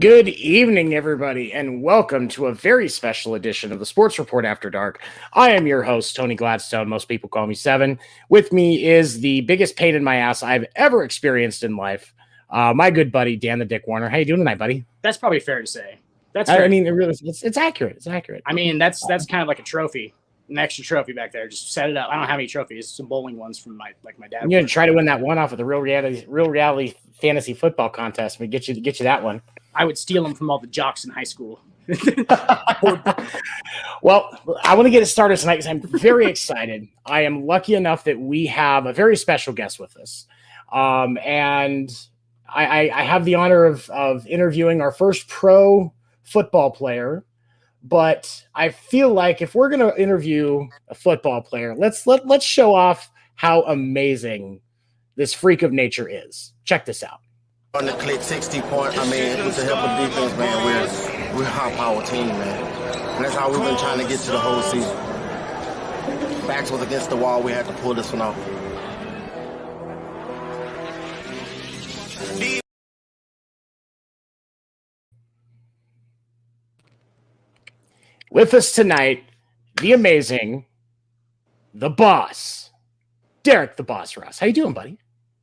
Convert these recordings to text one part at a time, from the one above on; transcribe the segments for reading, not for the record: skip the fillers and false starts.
Good evening, everybody, and welcome to a very special edition of the Sports Report After Dark. I am your host, Tony Gladstone. Most people call me Seven. With me is the biggest pain in my ass I've ever experienced in life, my good buddy, Dan the Dick Warner. How you doing tonight, buddy? That's probably fair to say. I mean, it's accurate. It's accurate. I mean, that's kind of like a trophy, an extra trophy back there. Just set it up. I don't have any trophies. Some bowling ones from my dad. I'm gonna try to win that one off of the real reality fantasy football contest. We get you that one. I would steal them from all the jocks in high school. Well, I want to get it started tonight because I'm very excited. I am lucky enough that we have a very special guest with us. And I have the honor of interviewing our first pro football player. But I feel like if we're going to interview a football player, let's show off how amazing this freak of nature is. Check this out. On the click 60 point, with the help of defense, man, we're a high power team, man. And that's how we've been trying to get to the whole season. Backs was against the wall, we had to pull this one off. With us tonight, the amazing, the boss, Derrick the Boss Ross. How you doing, buddy?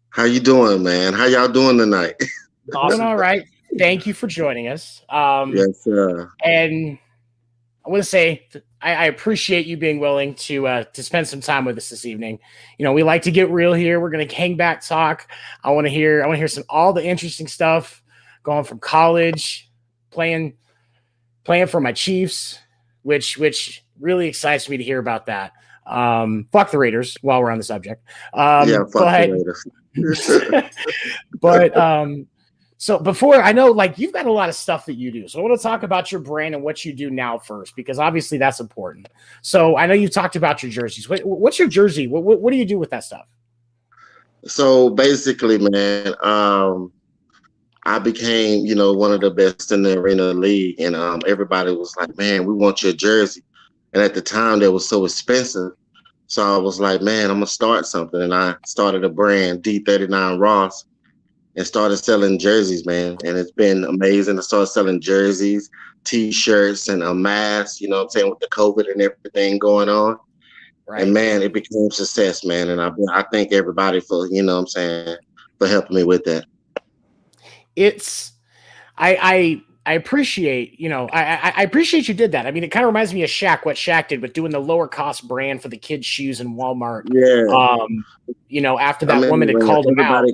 How you doing, man? How y'all doing tonight? Awesome. Doing all right. Thank you for joining us. Yes, sir. And I want to say I appreciate you being willing to spend some time with us this evening. You know, we like to get real here. We're going to hang back, talk. I want to hear all the interesting stuff going from college, playing for my Chiefs, which really excites me to hear about that. Fuck the Raiders while we're on the subject. Fuck the Raiders. But so before, I know like you've got a lot of stuff that you do. So I want to talk about your brand and what you do now first, because obviously that's important. So I know you talked about your jerseys. What's your jersey? What do you do with that stuff? So basically, man, I became, one of the best in the arena league, and everybody was like, man, we want your jersey. And at the time, that was so expensive. So I was like, man, I'm going to start something. And I started a brand, D39 Ross, and started selling jerseys, man. And it's been amazing. I started selling jerseys, T-shirts, and a mask, with the COVID and everything going on. Right. And, man, it became a success, man. And I thank everybody for, for helping me with that. I appreciate, I appreciate you did that. I mean, it kind of reminds me of Shaq, what Shaq did with doing the lower cost brand for the kids' shoes in Walmart. Yeah. After that woman had called him out.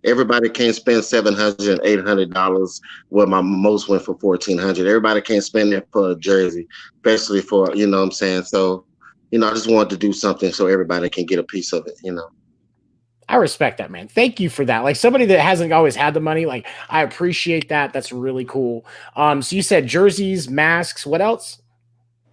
Everybody can't spend $700, $800 where my most went for $1,400. Everybody can't spend it for a jersey, especially for, So, I just wanted to do something so everybody can get a piece of it, I respect that, man. Thank you for that. Like somebody that hasn't always had the money, like I appreciate that. That's really cool. So you said jerseys, masks, what else?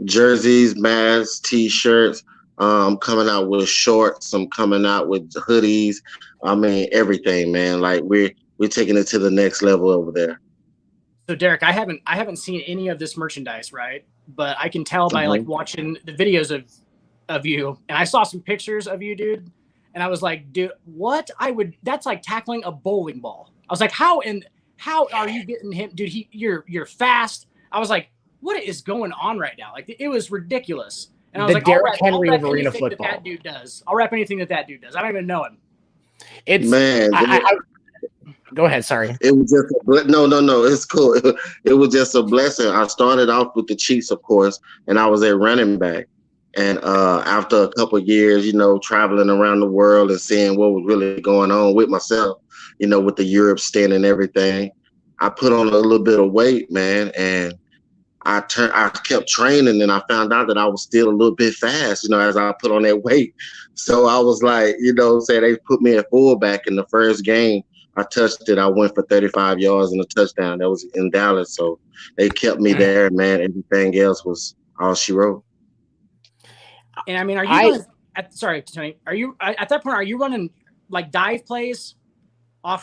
Jerseys, masks, T-shirts. Coming out with shorts. I'm coming out with hoodies. I mean, everything, man. Like we're taking it to the next level over there. So Derrick, I haven't seen any of this merchandise, right? But I can tell by like watching the videos of you, and I saw some pictures of you, dude. And I was like, dude, that's like tackling a bowling ball. I was like, how are you getting him? Dude, you're fast. I was like, what is going on right now? Like, it was ridiculous. And I was like, Derrick Henry of arena football. That dude does. I'll rap anything that dude does. I don't even know him. It's man. Go ahead. Sorry. It was just no. It's cool. It was just a blessing. I started off with the Chiefs, of course, and I was a running back. And after a couple of years, traveling around the world and seeing what was really going on with myself, with the Europe stint and everything, I put on a little bit of weight, man. And I kept training, and I found out that I was still a little bit fast, as I put on that weight. So I was like, they put me at fullback in the first game. I touched it. I went for 35 yards and a touchdown. That was in Dallas. So they kept me there, man. Everything else was all she wrote. And I mean, sorry, Tony, are you at that point? Are you running like dive plays? I'm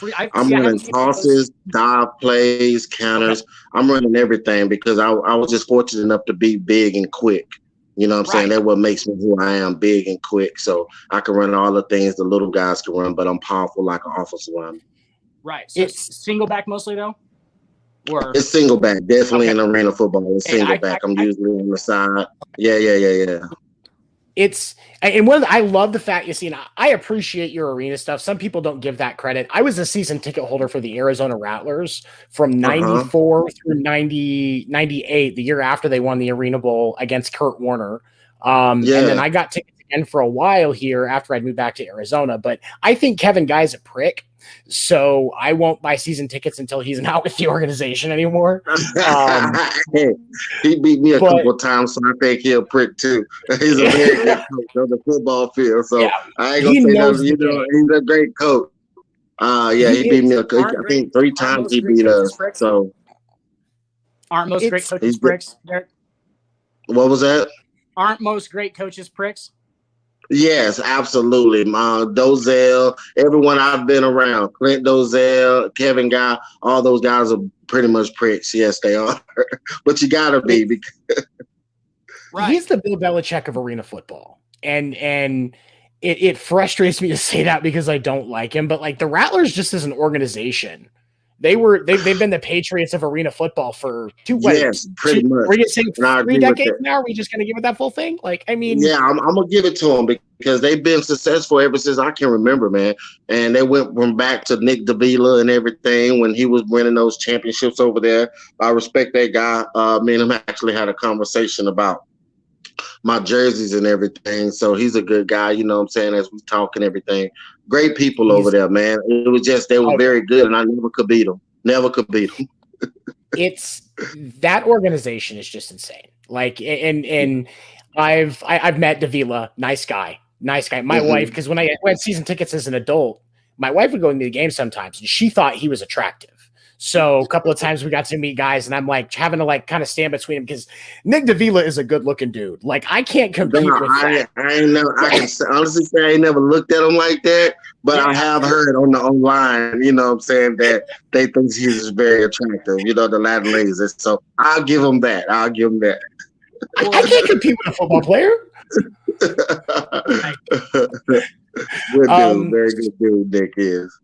running tosses, dive plays, counters. Okay. I'm running everything because I was just fortunate enough to be big and quick. You know what I'm saying? That's what makes me who I am, big and quick. So I can run all the things the little guys can run, but I'm powerful like an offensive lineman. Right. So it's single back mostly, though? Or It's single back, definitely Okay. in arena football. It's Hey, single back. I'm usually on the side. Yeah. I love the fact you see, and I appreciate your arena stuff. Some people don't give that credit. I was a season ticket holder for the Arizona Rattlers from 94 through 98, the year after they won the Arena Bowl against Kurt Warner. And then I got tickets again for a while here after I'd moved back to Arizona. But I think Kevin Guy's a prick, so I won't buy season tickets until he's not with the organization anymore. He beat me a couple of times, so I think he'll prick too. He's a very good coach on the football field, so I ain't gonna say nothing. You know, he's a great coach. He beat me. I think 3 times he beat us. So aren't most great coaches pricks, Derrick? What was that? Aren't most great coaches pricks? Yes, absolutely. Dozell, everyone I've been around, Clint Dozell, Kevin Guy, all those guys are pretty much pricks. Yes, they are. But you gotta be because he's the Bill Belichick of arena football. And it frustrates me to say that because I don't like him, but like the Rattlers just as an organization, they've been the Patriots of arena football for pretty much. We're gonna say 3 decades now. Are we just gonna give it that full thing? Like, I mean, I'm gonna give it to them because they've been successful ever since I can remember, man. And they went from back to Nick Davila and everything when he was winning those championships over there. I respect that guy. Me and him actually had a conversation about my jerseys and everything. So he's a good guy, you know what I'm saying, as we talk and everything. Great people over there, man. It was just they were very good, and I never could beat them. Never could beat them. It's that organization is just insane. Like, and I've met Davila, nice guy. My wife, because when I had season tickets as an adult, my wife would go into the game sometimes, and she thought he was attractive. So a couple of times we got to meet guys, and I'm like having to like kind of stand between him because Nick Davila is a good looking dude. Like I can't compete with that. I can honestly say I ain't never looked at him like that, but I have heard online, you know what I'm saying, that they think he's very attractive, you know, the Latin ladies. So I'll give him that. I can't compete with a football player. Good dude, very good dude, Nick is.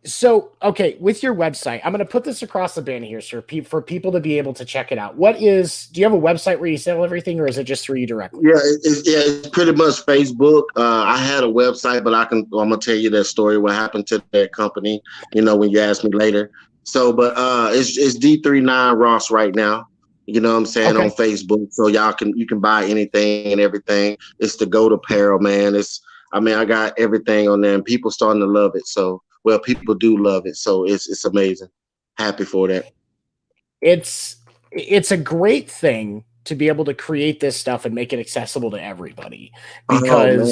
So, okay, with your website, I'm going to put this across the bin here, sir, for people to be able to check it out. Do you have a website where you sell everything, or is it just through you directly? Yeah, it's pretty much Facebook. I had a website, but I'm going to tell you that story, what happened to that company, you know, when you ask me later. So, but it's D39 Ross right now. You know what I'm saying, on Facebook. So you can buy anything and everything. It's the GOAT apparel, man. I got everything on there, and people starting to love it. So, well, people do love it, so it's amazing. Happy for that. It's a great thing to be able to create this stuff and make it accessible to everybody because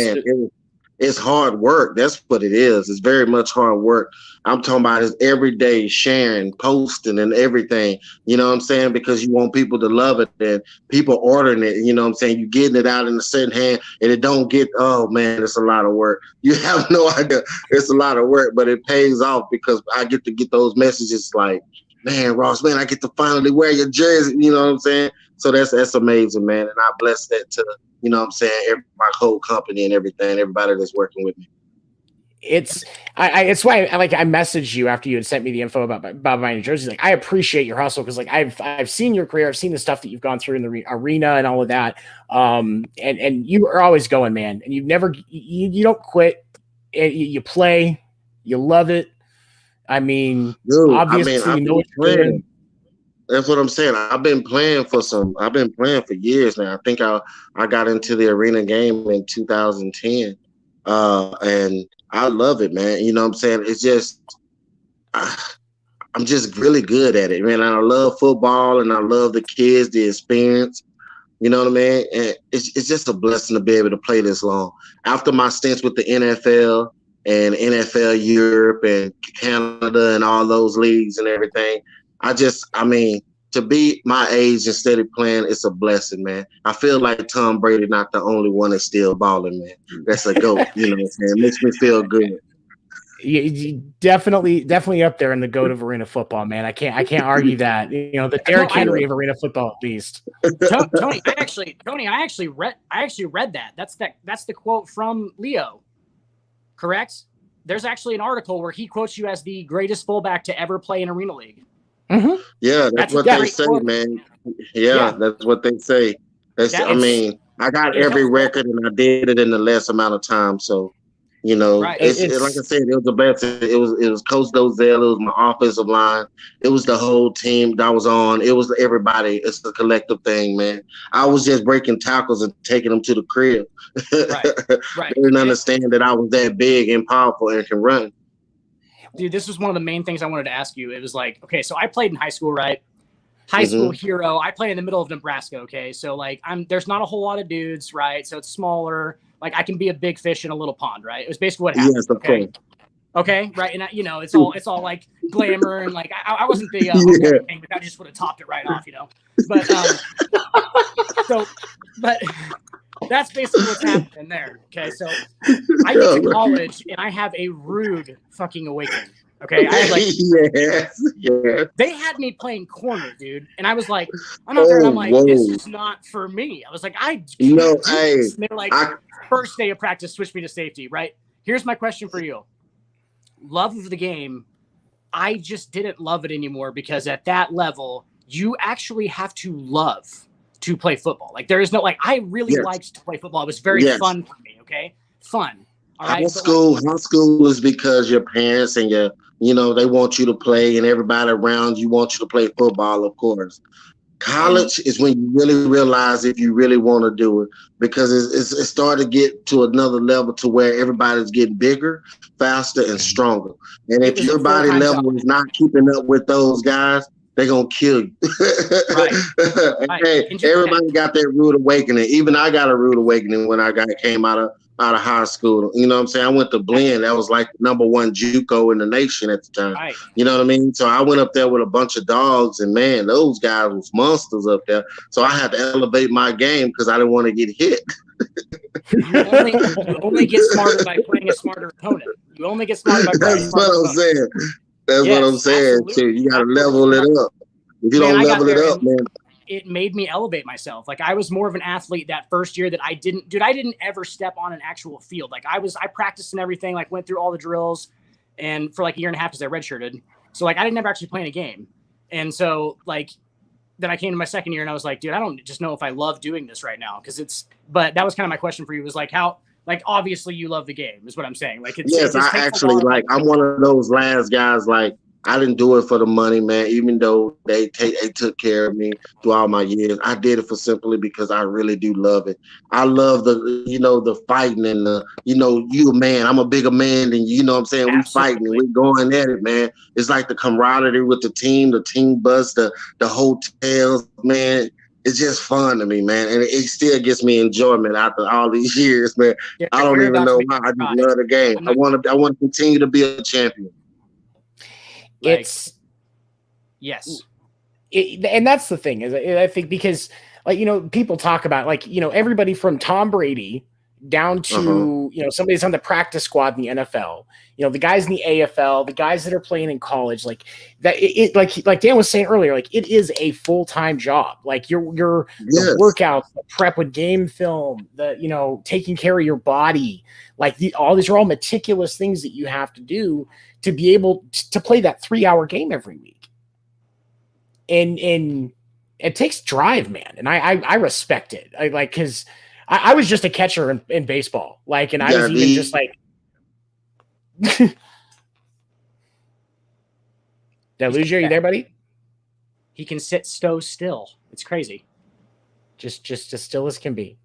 it's hard work. That's what it is. It's very much hard work. I'm talking about is every day sharing, posting, and everything. You know what I'm saying? Because you want people to love it and people ordering it. You know what I'm saying? You getting it out in the second hand and it don't get. Oh man, it's a lot of work. You have no idea. It's a lot of work, but it pays off because I get to get those messages like, man, Ross, man, I get to finally wear your jersey. You know what I'm saying? So that's amazing, man. And I bless that to, you know what I'm saying, my whole company and everything, everybody that's working with me. It's why I messaged you after you had sent me the info about my New Jersey. Like, I appreciate your hustle because like I've seen your career, I've seen the stuff that you've gone through in the arena and all of that. And you are always going, man. And you don't quit. You play, you love it. I mean, dude, obviously you know what you're doing. That's what I'm saying. I've been playing for years now. I think I got into the arena game in 2010. And I love it, man. You know what I'm saying? It's just I'm just really good at it, man. And I love football and I love the kids, the experience. You know what I mean? And it's just a blessing to be able to play this long. After my stints with the NFL and NFL Europe and Canada and all those leagues and everything, to be my age instead of playing, it's a blessing, man. I feel like Tom Brady not the only one that's still balling, man. That's a GOAT, you know what I'm saying? It makes me feel good. You definitely up there in the GOAT of arena football, man. I can't argue that. You know, the Derrick Henry of arena football, at least. Tony, I actually read that. That's the quote from Leo. Correct? There's actually an article where he quotes you as the greatest fullback to ever play in Arena League. Mm-hmm. Yeah, that's what they say, man. Yeah, that's what they say. I mean, I got every record and I did it in the less amount of time. So, you know, Right. it's like I said, it was a blessing. It was Coach Dozell, it was my offensive line, it was the whole team that was on. It was everybody. It's a collective thing, man. I was just breaking tackles and taking them to the crib. Right. They didn't understand that I was that big and powerful and can run. Dude, this was one of the main things I wanted to ask you. It was like, okay, so I played in high school, right? High school hero. I play in the middle of Nebraska. Okay. So like there's not a whole lot of dudes, right? So it's smaller. Like I can be a big fish in a little pond, right? It was basically what happened. Yes, okay. Okay. Right. And you know, it's all like glamour and like, I wasn't the thing, but I just would have topped it right off, you know? But, but that's basically what's happening there. Okay. So I get to college and I have a rude fucking awakening. Okay, I had like, yes. They had me playing corner, dude, and I was like, I'm out there, and I'm like, this is not for me. I was like, I can't do this. And they're like, first day of practice, switch me to safety. Right? Here's my question for you: love of the game. I just didn't love it anymore because at that level, you actually have to love to play football. Like there is no I really liked to play football. It was very fun for me. Okay, fun. All right. High school is because your parents and they want you to play, and everybody around you wants you to play football, of course. College is when you really realize if you really want to do it, because it's starting to get to another level to where everybody's getting bigger, faster, and stronger. And if your body level is not keeping up with those guys, they're going to kill you. Right. Hey, everybody got that rude awakening. Even I got a rude awakening when I came out of high school. You know what I'm saying? I went to Blinn. That was like the #1 JUCO in the nation at the time. Right. You know what I mean? So I went up there with a bunch of dogs, and man, those guys was monsters up there. So I had to elevate my game because I didn't want to get hit. You only get smarter by playing a smarter opponent. You only get smarter by playing a smarter opponent. That's what I'm saying, too. You got to level it up. If you don't level it up, man. It made me elevate myself. Like I was more of an athlete that first year that I didn't ever step on an actual field. Like I practiced and everything, like went through all the drills and for like a year and a half because I redshirted. So like I didn't ever actually play in a game. And so like, then I came to my second year and I was like, dude, I don't just know if I love doing this right now. But that was kind of my question for you was like, how, like, obviously you love the game is what I'm saying. Like, I'm one of those last guys, like, I didn't do it for the money, man. Even though they took care of me through all my years, I did it for simply because I really do love it. I love the fighting and you a man. I'm a bigger man than you. You know what I'm saying? Absolutely. We fighting and we going at it, man. It's like the camaraderie with the team bus, the hotels, man. It's just fun to me, man, and it still gives me enjoyment after all these years, man. Yeah, I don't even know why. I just love the game. I want to continue to be a champion. And that's the thing is I think because people talk about everybody from Tom Brady down to somebody that's on the practice squad in the NFL, the guys in the AFL, the guys that are playing in college, like that. Like Dan was saying earlier, like it is a full-time job. Like your the workouts, the prep with game film, the taking care of your body, like all these are all meticulous things that you have to do to be able to play that 3-hour game every week. And it takes drive, man. And I respect it. Cause I was just a catcher in baseball. Like, and I was even just like, did I lose you? Are you there, buddy? He can sit so still. It's crazy. Just as still as can be.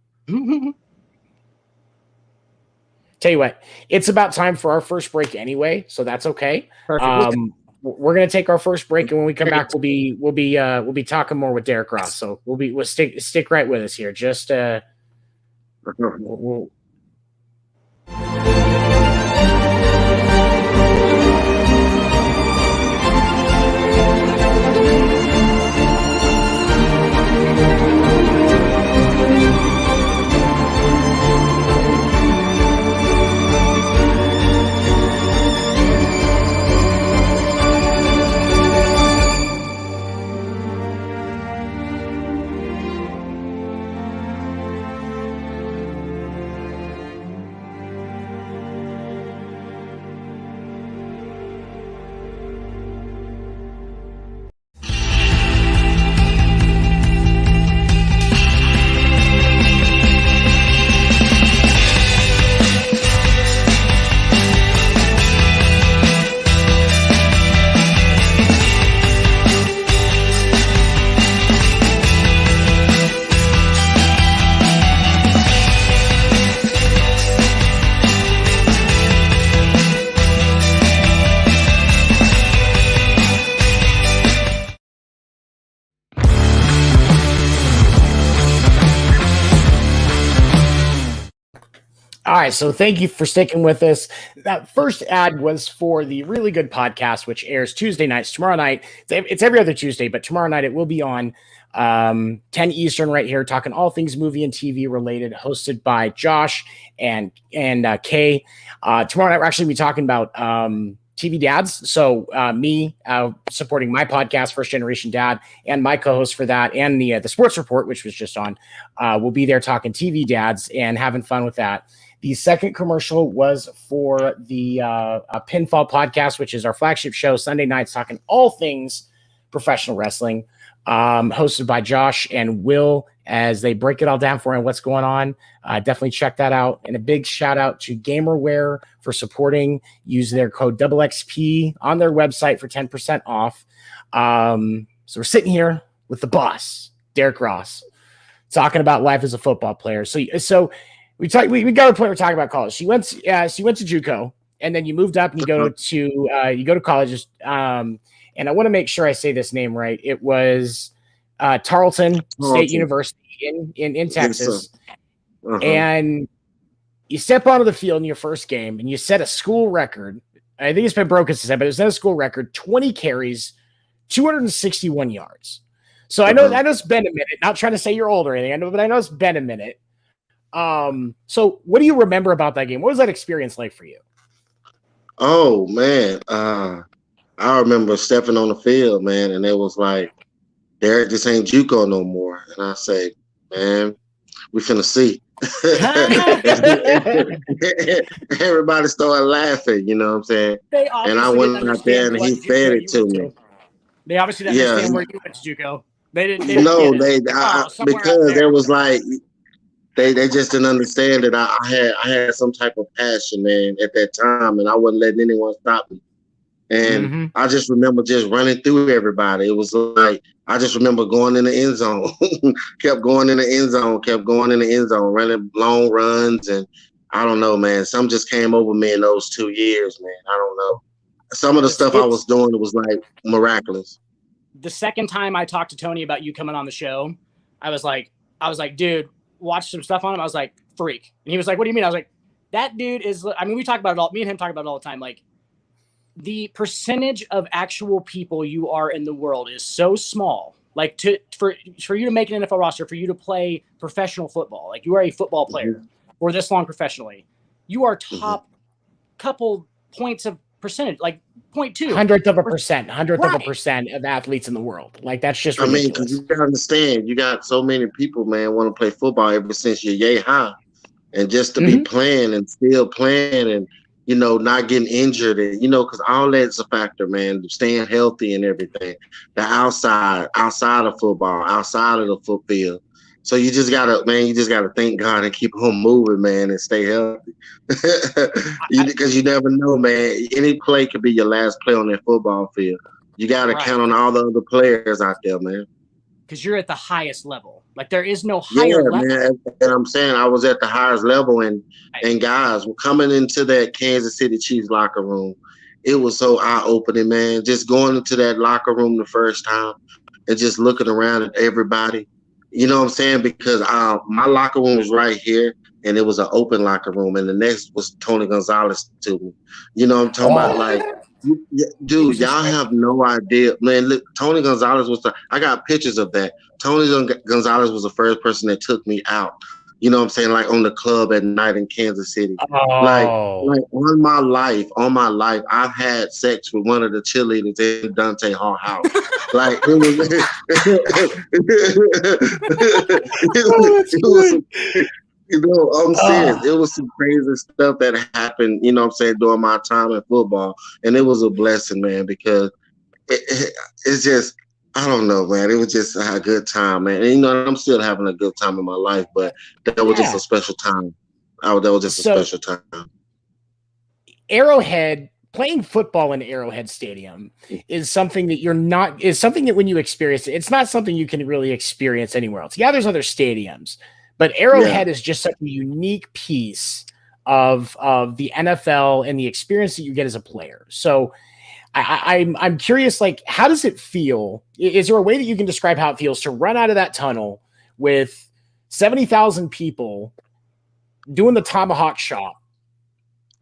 Tell you what, it's about time for our first break anyway, so that's okay. Perfect. We're gonna take our first break, and when we come back, we'll be talking more with Derrick Ross. So we'll stick right with us here. Just we'll All right, so thank you for sticking with us. That first ad was for the Really Good podcast, which airs Tuesday nights. Tomorrow night, it's every other Tuesday, but tomorrow night it will be on 10 Eastern right here, talking all things movie and TV related, hosted by Josh and Kay. Tomorrow night we're actually be talking about TV dads. So me supporting my podcast, First Generation Dad, and my co-host for that, and the Sports Report, which was just on, will be there talking TV dads and having fun with that. The second commercial was for the Pinfall podcast, which is our flagship show, Sunday nights, talking all things professional wrestling, hosted by Josh and Will as they break it all down for you what's going on. Definitely check that out. And a big shout out to Gamerware for supporting. Use their code XXP on their website for 10% off. So we're sitting here with the boss, Derrick Ross, talking about life as a football player. So we got to the point we're talking about college. She went to JUCO, and then you moved up and you go to college. And I want to make sure I say this name right. It was Tarleton State University in Texas. Yes, and you step onto the field in your first game and you set a school record. I think it's been broken since then, but it's not a school record, 20 carries, 261 yards. So I know it's been a minute, not trying to say you're old or anything, but I know it's been a minute. So what do you remember about that game? What was that experience like for you? Oh man. I remember stepping on the field, man, and it was like, Derrick, this ain't JUCO no more. And I say, man, we finna see. Everybody started laughing, you know what I'm saying? And I went out there and he fed it to me. They obviously didn't understand where you went to JUCO. They didn't because there was like, they just didn't understand that I had some type of passion, man, at that time, and I wasn't letting anyone stop me. And I just remember just running through everybody. It was like, I just remember going in the end zone, kept going in the end zone, running long runs. And I don't know, man, something just came over me in those 2 years, man. I don't know. Some of the stuff I was doing, it was like miraculous. The second time I talked to Tony about you coming on the show, I was like, dude, watch some stuff on him. I was like, freak. And he was like, what do you mean? I was like, that dude is, I mean, we talk about it all. Me and him talk about it all the time. Like, the percentage of actual people you are in the world is so small. Like for you to make an NFL roster, for you to play professional football, like you are a football player for this long professionally, you are top couple points of percentage, like 0.2. Hundredth of a percent of athletes in the world. Like that's just ridiculous. I mean, because you gotta understand, you got so many people, man, want to play football ever since you're yay high. And just to be playing and still playing and you know, not getting injured, and you know, because all that's a factor, man. Staying healthy and everything. The outside of football, outside of the foot field. So you just gotta thank God and keep on moving, man, and stay healthy. Because you never know, man. Any play could be your last play on that football field. You gotta count on all the other players out there, man. Because you're at the highest level. Like there is no higher level. Man, and I'm saying I was at the highest level, and guys were coming into that Kansas City Chiefs locker room. It was so eye-opening, man. Just going into that locker room the first time and just looking around at everybody. You know what I'm saying? Because my locker room was right here, and it was an open locker room, and the next was Tony Gonzalez to me. You know what I'm talking about? Like, dude, y'all have no idea, man. Look, Tony Gonzalez I got pictures of that. Tony Gonzalez was the first person that took me out. You know what I'm saying? Like on the club at night in Kansas City. Like on my life, I've had sex with one of the cheerleaders in Dante Hall house. Like it was you know, I'm serious. It was some crazy stuff that happened, you know what I'm saying, during my time in football. And it was a blessing, man, because it's just, I don't know, man. It was just a good time, man. And, you know, I'm still having a good time in my life, but that was just a special time. That was just a special time. Arrowhead, playing football in Arrowhead Stadium is something that when you experience it, it's not something you can really experience anywhere else. Yeah, there's other stadiums. But Arrowhead is just such a unique piece of the NFL and the experience that you get as a player. So I'm curious, like, how does it feel? Is there a way that you can describe how it feels to run out of that tunnel with 70,000 people doing the tomahawk chop.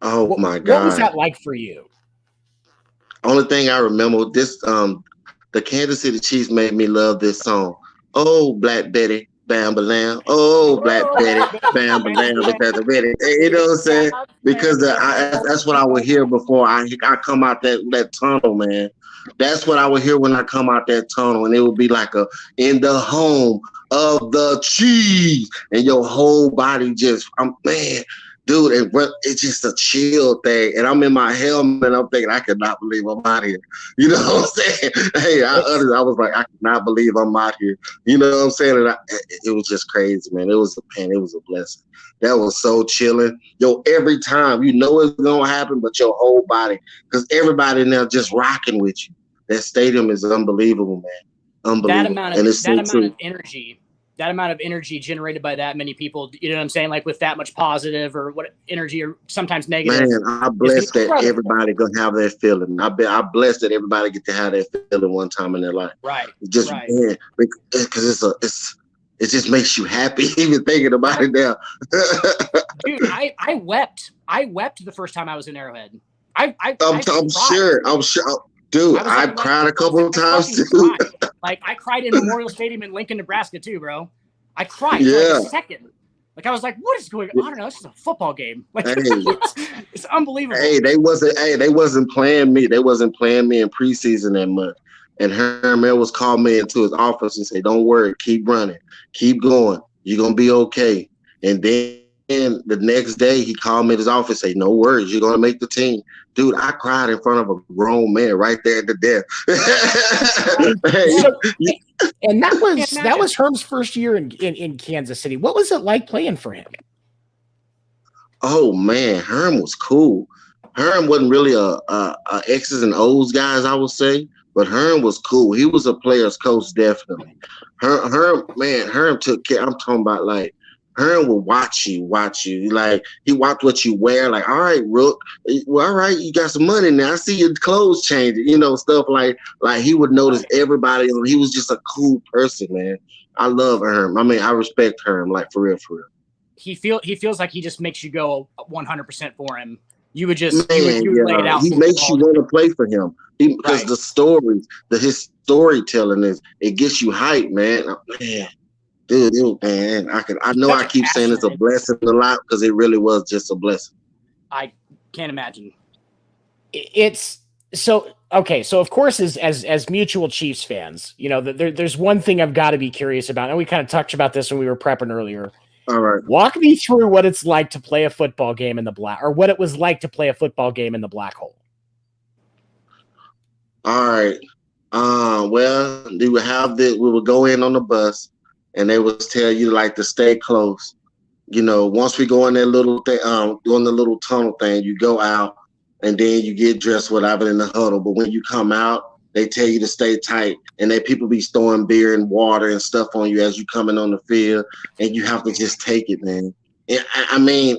Oh my God. What was that like for you? Only thing I remember this, the Kansas City Chiefs made me love this song. Oh, Black Betty, bam, bam. Oh, Black Betty, bam, bam, because of Betty. You know what I'm saying? Because that's what I would hear before I come out that tunnel, man. That's what I would hear when I come out that tunnel, and it would be like in the home of the Chiefs, and your whole body just, man. Dude, it's just a chill thing. And I'm in my helmet and I'm thinking, I cannot believe I'm out here. You know what I'm saying? Hey, I was like, I cannot believe I'm out here. You know what I'm saying? And it was just crazy, man. It was a blessing. That was so chilling. Yo, every time, you know it's going to happen, but your whole body, because everybody in there just rocking with you. That stadium is unbelievable, man. Unbelievable. That amount of energy generated by that many people, you know what I'm saying? Like with that much positive or what energy or sometimes negative. Man, I'm blessed that everybody gonna have that feeling. I'm blessed that everybody get to have that feeling one time in their life. Right. Just right. Man, because it just makes you happy even thinking about it now. Dude, I wept. I wept the first time I was in Arrowhead. I'm sure. Dude, I cried a couple of times too. Like I cried in Memorial Stadium in Lincoln, Nebraska too, bro. I cried for like a second. Like I was like, what is going on? I don't know. This is a football game. Like it's unbelievable. Hey, they wasn't playing me. They wasn't playing me in preseason that much. And Herman was calling me into his office and say, don't worry, keep running, keep going. You're gonna be okay. And then the next day he called me in his office, say, no worries, you're gonna make the team. Dude, I cried in front of a grown man right there at the death. And that was Herm's first year in Kansas City. What was it like playing for him? Oh man, Herm was cool. Herm wasn't really a X's and O's guys, I would say, but Herm was cool. He was a player's coach, definitely. Herm took care. I'm talking about like Herm will watch you. Like he watched what you wear. Like, all right, Rook. Well, all right, you got some money now. I see your clothes changing. You know, stuff like he would notice everybody. He was just a cool person, man. I love Herm. I mean, I respect Herm, like for real. He feels like he just makes you go 100% for him. You would just lay it out. He makes you want to play for him because the stories, his storytelling it gets you hyped, man. Man. Dude, man, I know I keep saying it's a blessing a lot because it really was just a blessing. I can't imagine. It's so okay. So of course, as mutual Chiefs fans, you know, there's one thing I've got to be curious about, and we kind of touched about this when we were prepping earlier. All right, walk me through what it's like to play a football game in the black, or what it was like to play a football game in the black hole. All right. Well, we would go in on the bus. And they would tell you like to stay close. You know, once we go in that little thing, doing the little tunnel thing, you go out and then you get dressed, whatever, in the huddle. But when you come out, they tell you to stay tight. And then people be throwing beer and water and stuff on you as you coming on the field. And you have to just take it, man. And I mean,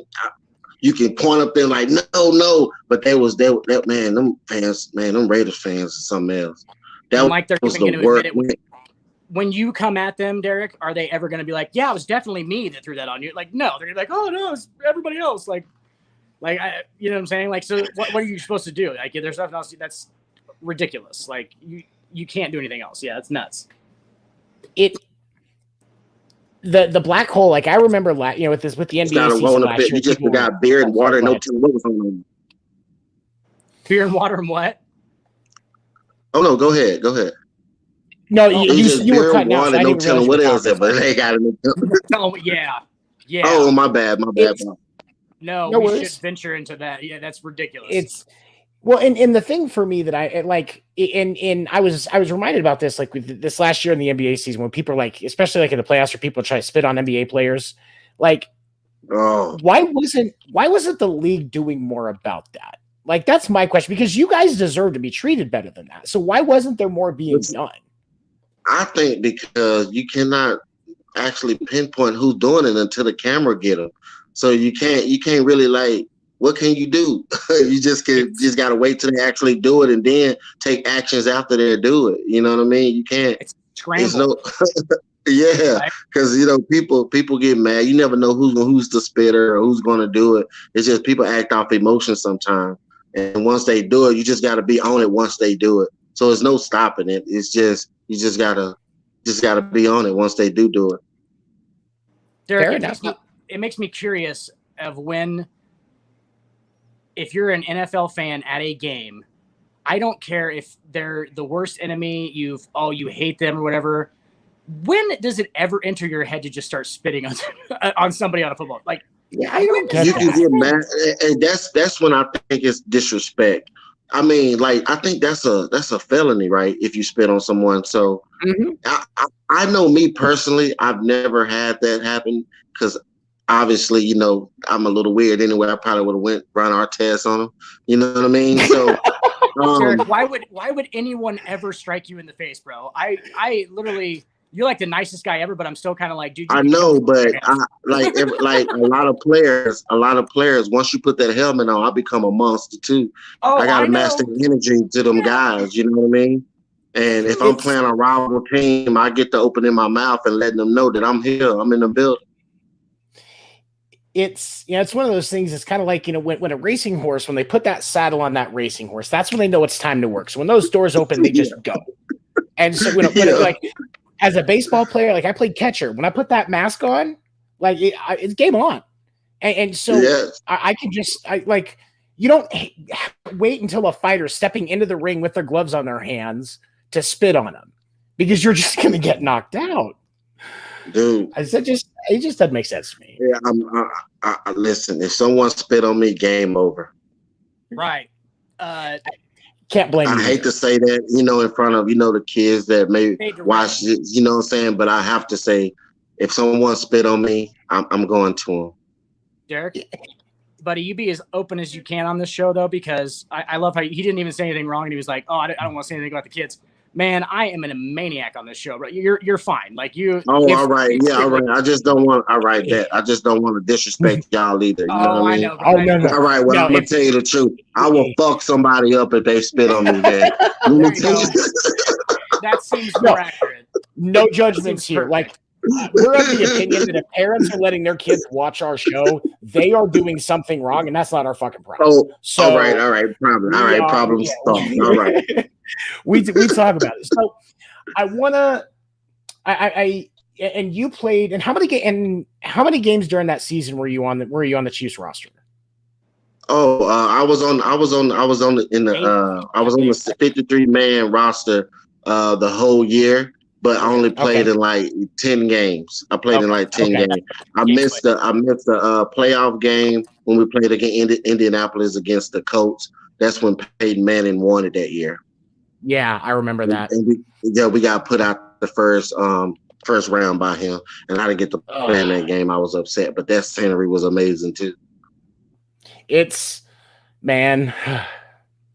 you can point up there like, no. But them fans, man, them Raiders fans are something else. That was the work. When you come at them, Derrick, are they ever going to be like, yeah, it was definitely me that threw that on you? Like, no, they're like, oh no, it's everybody else. Like, you know what I'm saying? Like, so what are you supposed to do? Like, if there's nothing else, that's ridiculous. Like, you can't do anything else. Yeah, it's nuts. The black hole. Like, I remember, with the NBA season last year, you just got beer and water. No telling what was on them. Beer and water and what? Oh no, go ahead. No, you were cutting out. So no telling what else, but they got it. Oh yeah. Oh, my bad. No, we shouldn't venture into that. Yeah, that's ridiculous. And the thing for me that I like, I was reminded about this like with this last year in the NBA season when people are like, especially like in the playoffs, where people try to spit on NBA players, like, why wasn't the league doing more about that? Like, that's my question, because you guys deserve to be treated better than that. So why wasn't there more being done? I think because you cannot actually pinpoint who's doing it until the camera get them. So you can't really like, what can you do? You just got to wait till they actually do it and then take actions after they do it. You know what I mean? You can't. It's scrambled. Yeah, because people get mad. You never know who's the spitter or who's going to do it. It's just people act off emotion sometimes, and once they do it, you just got to be on it. Once they do it, so there's no stopping it. It's just you just gotta be on it once they do it. Derrick, it makes me curious of if you're an NFL fan at a game, I don't care if they're the worst enemy, you hate them or whatever. When does it ever enter your head to just start spitting on somebody on a football? Like, yeah, I don't get you that. can get mad, and that's when I think it's disrespect. I mean, like, I think that's a felony, right? If you spit on someone. So I know me personally, I've never had that happen because obviously, I'm a little weird anyway. I probably would have went run our tests on them. You know what I mean? So Derrick, why would anyone ever strike you in the face, bro? I literally, you're like the nicest guy ever, but I'm still kind of like, dude. I know, but like a lot of players, once you put that helmet on, I become a monster too. I got to match the energy to them guys. You know what I mean? And if I'm playing a rival team, I get to open in my mouth and letting them know that I'm here. I'm in the building. It's one of those things. It's kind of like, when a racing horse, when they put that saddle on that racing horse, that's when they know it's time to work. So when those doors open, they just go. And so when like, as a baseball player, like I played catcher, when I put that mask on, like it's game on. And so I can just, you don't wait until a fighter's stepping into the ring with their gloves on their hands to spit on them because you're just going to get knocked out. Dude, it just doesn't make sense to me. Yeah, listen. If someone spit on me, game over. Right. Can't blame you. I hate to say that, in front of the kids that may watch it. You know what I'm saying? But I have to say, if someone spit on me, I'm going to them. Derrick, buddy, you be as open as you can on this show though, because I love how he didn't even say anything wrong, and he was like, "Oh, I don't want to say anything about the kids." Man, I am a maniac on this show, bro. You're fine. Like you. Oh, all right. Yeah, all right. I just don't want. All right, that. I just don't want to disrespect y'all either. You know what I mean? Know, oh no. All right. Well, I'm gonna tell you the truth. I will fuck somebody up if they spit on me, man. That seems more accurate. No judgments here. Like, we're of the opinion that if parents are letting their kids watch our show, they are doing something wrong, and that's not our fucking problem. Oh, so all right. Problem. All right. Problem solved. All right. we talk about it. So I wanna, and you played. And how many games during that season were you on the Chiefs roster? Oh, I was on the 53-man roster the whole year. But I only played in like 10 games. I played in like 10 games. I missed the playoff game when we played against Indianapolis against the Colts. That's when Peyton Manning won it that year. Yeah, I remember that. And we got put out the first round by him, and I didn't get to play in that game. I was upset, but that scenery was amazing too. It's, man,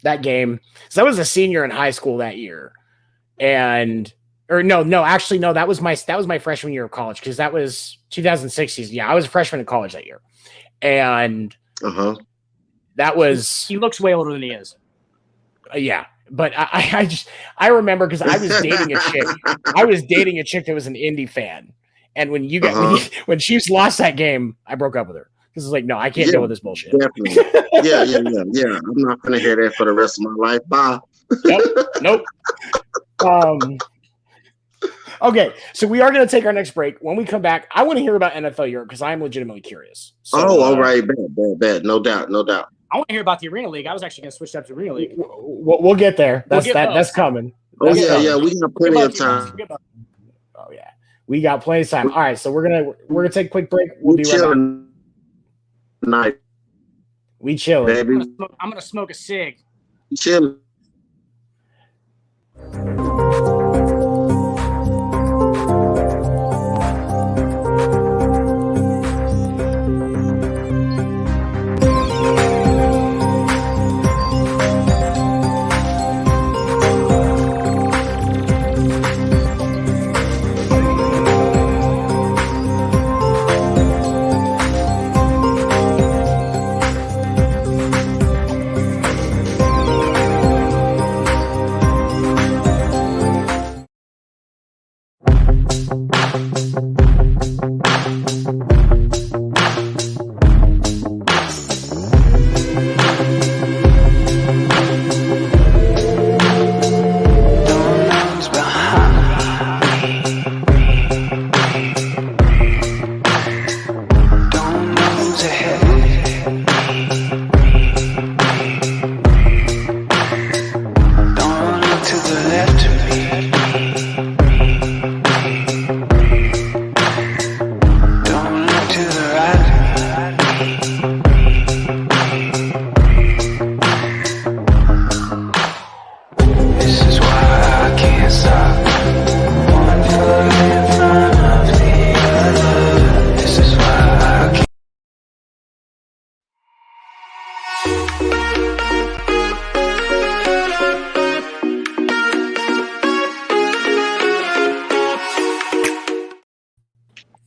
that game. So I was a senior in high school that year, that was my freshman year of college, because that was 2016. Yeah, I was a freshman in college that year, and that was. He looks way older than he is. Yeah, but I remember because I was dating a chick. I was dating a chick that was an Indy fan, and when when Chiefs lost that game, I broke up with her because it's like, no, I can't deal with this bullshit. Definitely. Yeah. I'm not gonna hear that for the rest of my life. Bye. Nope. Okay, so we are going to take our next break. When we come back, I want to hear about NFL Europe because I'm legitimately curious. So, all right, bad. No doubt. I want to hear about the Arena League. I was actually going to switch up to Arena League. We'll get there. That's coming. We got plenty of time. Oh yeah, we got plenty of time. All right, so we're gonna take a quick break. We'll be right back. Night. We chill, baby. I'm gonna smoke a cig. Chill.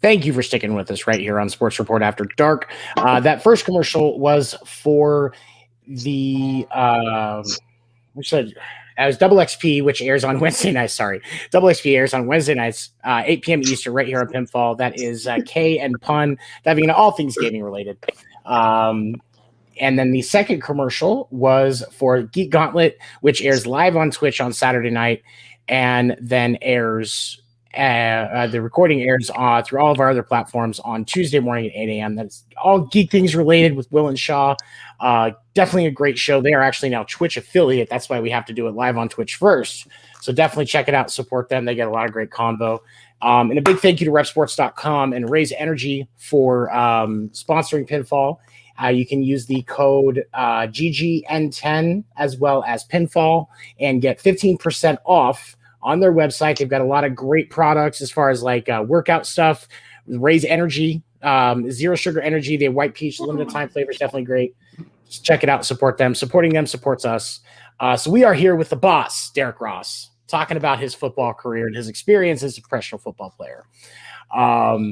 Thank you for sticking with us right here on Sports Report After Dark. That first commercial was for the which said as Double XP, which airs on Wednesday nights. Sorry, Double XP airs on Wednesday nights, 8 p.m. Eastern, right here on Pinfall. That is K and Pun, diving into all things gaming related. And then the second commercial was for Geek Gauntlet, which airs live on Twitch on Saturday night, and then airs. The recording airs through all of our other platforms on Tuesday morning at 8 a.m. That's all geek things related with Will and Shaw. Definitely a great show. They are actually now Twitch affiliate. That's why we have to do it live on Twitch first. So definitely check it out. Support them. They get a lot of great convo. And a big thank you to repsports.com and Raise Energy for sponsoring Pinfall. You can use the code GGN10 as well as Pinfall and get 15% off on their website. They've got a lot of great products as far as like workout stuff. Raise Energy, zero sugar energy. They have white peach, limited time flavors, definitely great. Just check it out, support them. Supporting them supports us. So we are here with the boss, Derrick Ross, talking about his football career and his experience as a professional football player.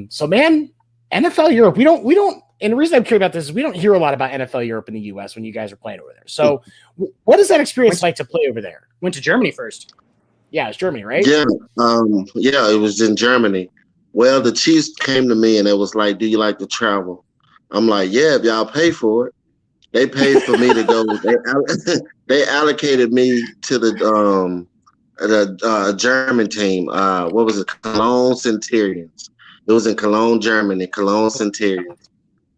So man, NFL Europe, we don't. And the reason I'm curious about this is we don't hear a lot about NFL Europe in the U.S. when you guys are playing over there. So what is that experience like to play over there? Went to Germany first. Yeah, it's Germany, right? Yeah, it was in Germany. Well, the Chiefs came to me and it was like, "Do you like to travel?" I'm like, "Yeah, if y'all pay for it." They paid for me to go. They allocated me to the German team. What was it? Cologne Centurions. It was in Cologne, Germany. Cologne Centurions.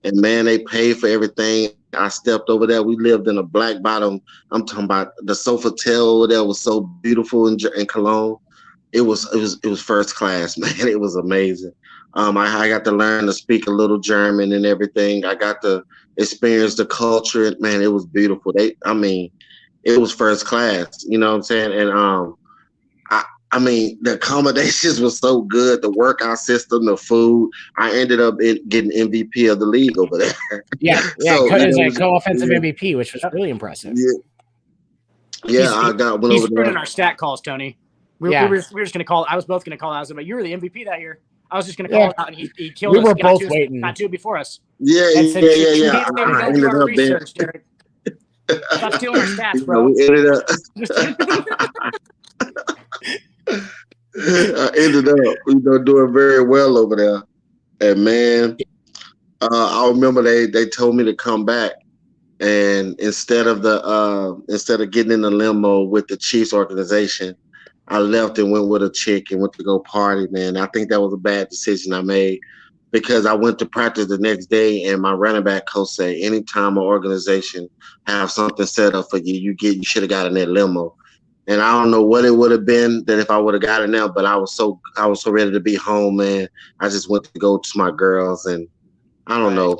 And man, they paid for everything. I stepped over there. We lived in a black bottom. I'm talking about the Sofitel over there was so beautiful in Cologne. It was first class, man. It was amazing. I got to learn to speak a little German and everything. I got to experience the culture. Man, it was beautiful. It was first class. You know what I'm saying? And I mean, the accommodations was so good, the workout system, the food. I ended up getting MVP of the league over there. Yeah, so, it was a co-offensive MVP, which was really impressive. Yeah, I went over there. He's running our stat calls, Tony. We were just going to call. I was both going to call out. But you were the MVP that year. I was just going to call it out, and he killed us. We were both waiting. Not two before us. Yeah. I ended up research, Derrick. Stop stealing our stats, bro. We ended up. I ended up, doing very well over there. And man, I remember they told me to come back, and instead of getting in the limo with the Chiefs organization, I left and went with a chick and went to go party. Man, I think that was a bad decision I made because I went to practice the next day, and my running back coach said, anytime an organization have something set up for you, you should have got in that limo. And I don't know what it would have been that if I would have gotten there, but I was so ready to be home, man. I just went to go to my girls, and I don't know.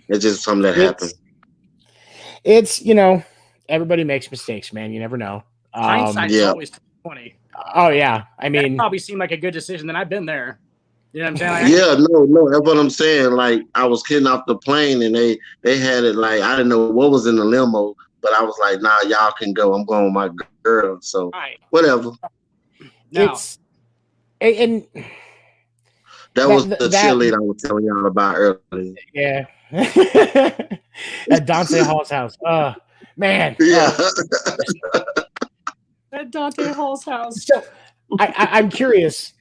It's just something that happened. It's everybody makes mistakes, man. You never know. Hindsight's always 20. Oh yeah, I mean, that probably seemed like a good decision. Then I've been there. You know what I'm saying? No, that's what I'm saying. Like I was getting off the plane, and they had it like I didn't know what was in the limo. But I was like, nah, y'all can go. I'm going with my girl. So whatever. It's and that was the cheerleader I was telling y'all about earlier. Yeah. At Dante Hall's house. Man. Yeah. At Dante Hall's house. So I'm curious.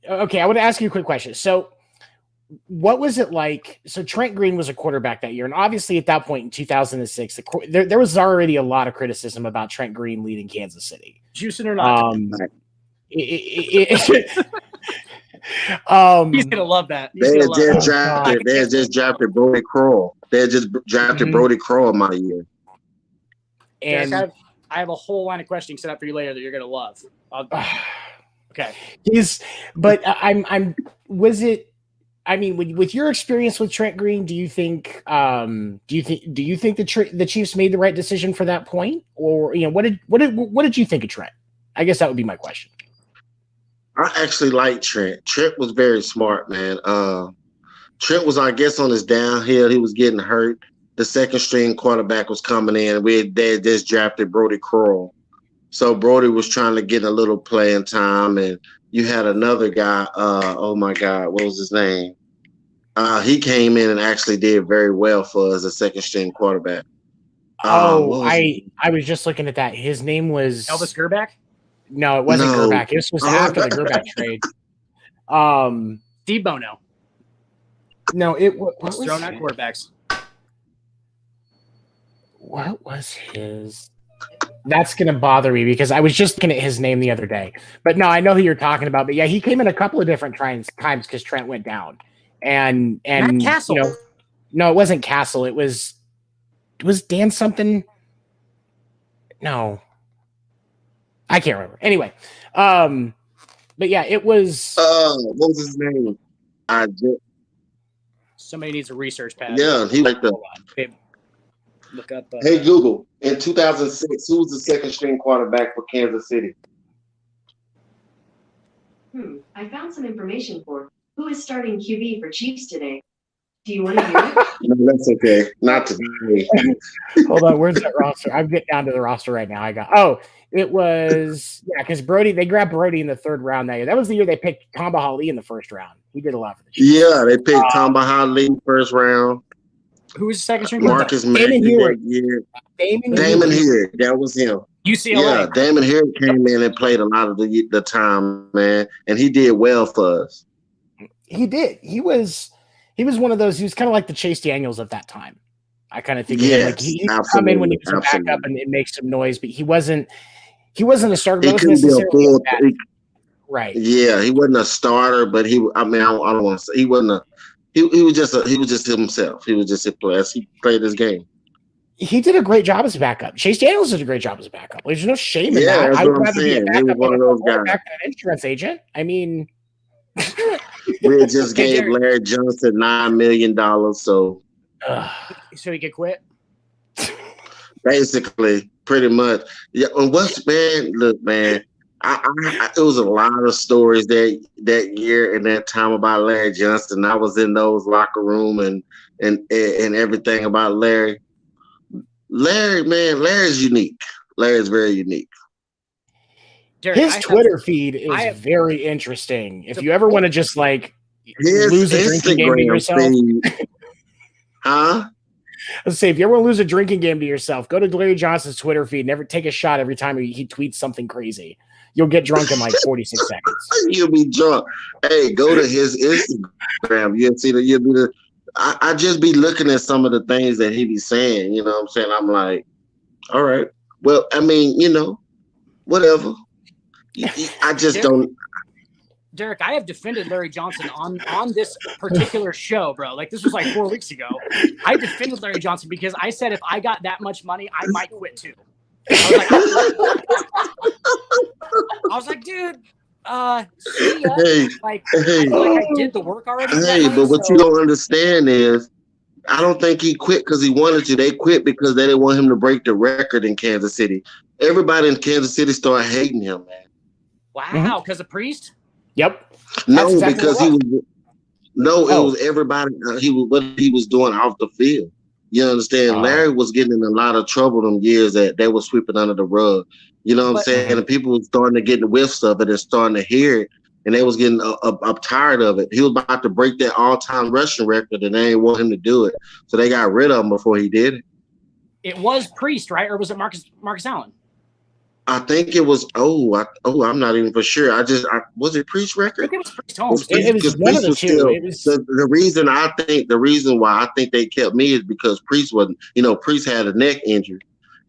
Okay, I want to ask you a quick question. So what was it like? So Trent Green was a quarterback that year, and obviously at that point in 2006, there was already a lot of criticism about Trent Green leading Kansas City. Juicing or not? He's gonna love that. They had just drafted Brody Crowell. They had just drafted Brody Crowell my year. And I have a whole line of questioning set up for you later that you're gonna love. Okay. With your experience with Trent Green, do you think the Chiefs made the right decision for that point, or what did you think of Trent? I guess that would be my question. I actually like Trent. Trent was very smart, man. Trent was, I guess, on his downhill. He was getting hurt. The second string quarterback was coming in. They just drafted Brody Crowell. So Brody was trying to get a little playing time, and you had another guy. Oh my God, what was his name? He came in and actually did very well for as a second string quarterback. I was just looking at that. His name was Elvis Gerback. No, it wasn't No. Gerback. This was after the Gerback trade. Steve Bono. No, what was throwing out quarterbacks. What was his? That's gonna bother me because I was just looking at his name the other day. But no, I know who you're talking about. But yeah, he came in a couple of different times because Trent went down, and Matt Castle. You know, no, it wasn't Castle. It was Dan something. No, I can't remember. Anyway, but yeah, it was. What was his name? Somebody needs a research pad. Yeah, he like the. Look up. Hey Google, in 2006, who was the second string quarterback for Kansas City? I found some information for who is starting QB for Chiefs today. Do you want to hear it? No, that's okay. Not today. Hold on, where's that roster? I'm getting down to the roster right now. It was because Brody. They grabbed Brody in the third round that year. That was the year they picked Tamba Hali in the first round. He did a lot for the Chiefs. Yeah, they picked Tamba Hali first round. Who was the second string? Marcus Damon Hewitt. Damon Hewitt. That was him. UCLA. Yeah, Damon Hewitt came in and played a lot of the time, man, and he did well for us. He did. He was one of those. He was kind of like the Chase Daniels of that time. I kind of think he come in when he was a backup and it makes some noise, but he wasn't a starter. He couldn't be a full. Right. Yeah, he wasn't a starter, but I don't want to say he wasn't a. He was just himself. He was just a player. He played his game. He did a great job as a backup. Chase Daniels did a great job as a backup. There's no shame in that. That's what I'm saying. He was one of those guys. Back than an insurance agent. I mean, we just gave Larry Johnson $9 million, so he could quit. Basically, pretty much. Yeah. And look, man. It was a lot of stories that year and that time about Larry Johnson. I was in those locker room and everything about Larry. Larry's unique. Larry's very unique. Derrick, his Twitter feed is very interesting. If you ever want to just lose a drinking game to yourself, huh? Let's say if you ever want to lose a drinking game to yourself, go to Larry Johnson's Twitter feed. Never take a shot every time he tweets something crazy. You'll get drunk in 46 seconds. You'll be drunk. Hey, go to his Instagram. You'll see that. You'll be I just be looking at some of the things that he be saying. You know what I'm saying? I'm like, all right. Well, I mean, whatever. I just don't. Derrick, I have defended Larry Johnson on this particular show, bro. This was 4 weeks ago. I defended Larry Johnson because I said if I got that much money, I might quit too. I was like, dude, see ya. I did the work already. Hey, but what you don't understand is, I don't think he quit because he wanted to. They quit because they didn't want him to break the record in Kansas City. Everybody in Kansas City started hating him, man. Wow, because of Priest? Yep. No, exactly because he was. No, it was everybody. What he was doing off the field. You understand? Larry was getting in a lot of trouble them years that they were sweeping under the rug. You know what I'm saying? And people were starting to get the whiffs of it and starting to hear it, and they was getting up tired of it. He was about to break that all-time rushing record, and they didn't want him to do it, so they got rid of him before he did it. It was Priest, right, or was it Marcus Allen? I think it was. I'm not even for sure. Was it Priest record? I think it was Priest Holmes. It was one of the two. The reason why I think they kept me is because Priest wasn't. Priest had a neck injury,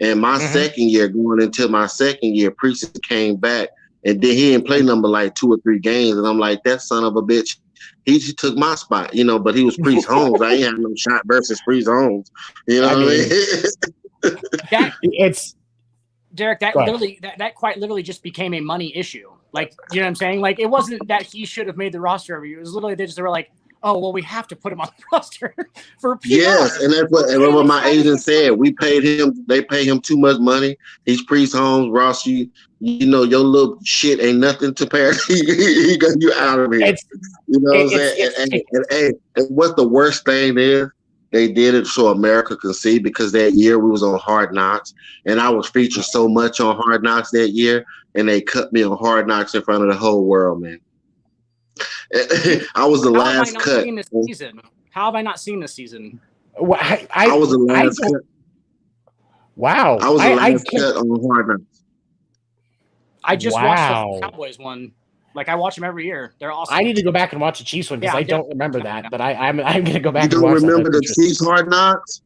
and my second year, going into my second year, Priest came back, and then he didn't play number 2 or 3 games, and I'm like, that son of a bitch. He took my spot, but he was Priest Holmes. I ain't had no shot versus Priest Holmes. You know what I mean? Derrick, that quite literally just became a money issue. You know what I'm saying? It wasn't that he should have made the roster every year. It was literally they were like, oh, well, we have to put him on the roster for PR. Yes, and that's what my agent said. We paid him. They pay him too much money. He's Priest Holmes. Ross, your little shit ain't nothing to compare. He got you out of here. You know what I'm saying? And what the worst thing is, They did it so America could see, because that year we was on Hard Knocks, and I was featured so much on Hard Knocks that year, and they cut me on Hard Knocks in front of the whole world, man. I was the last cut. How have I not seen this season? Well, I was the last cut. Wow. I was the last cut on Hard Knocks. I just watched the Cowboys one. Like, I watch them every year. They're awesome. I need to go back and watch the Chiefs one because I don't remember that. But I'm going to go back. You don't remember the Chiefs Hard Knocks?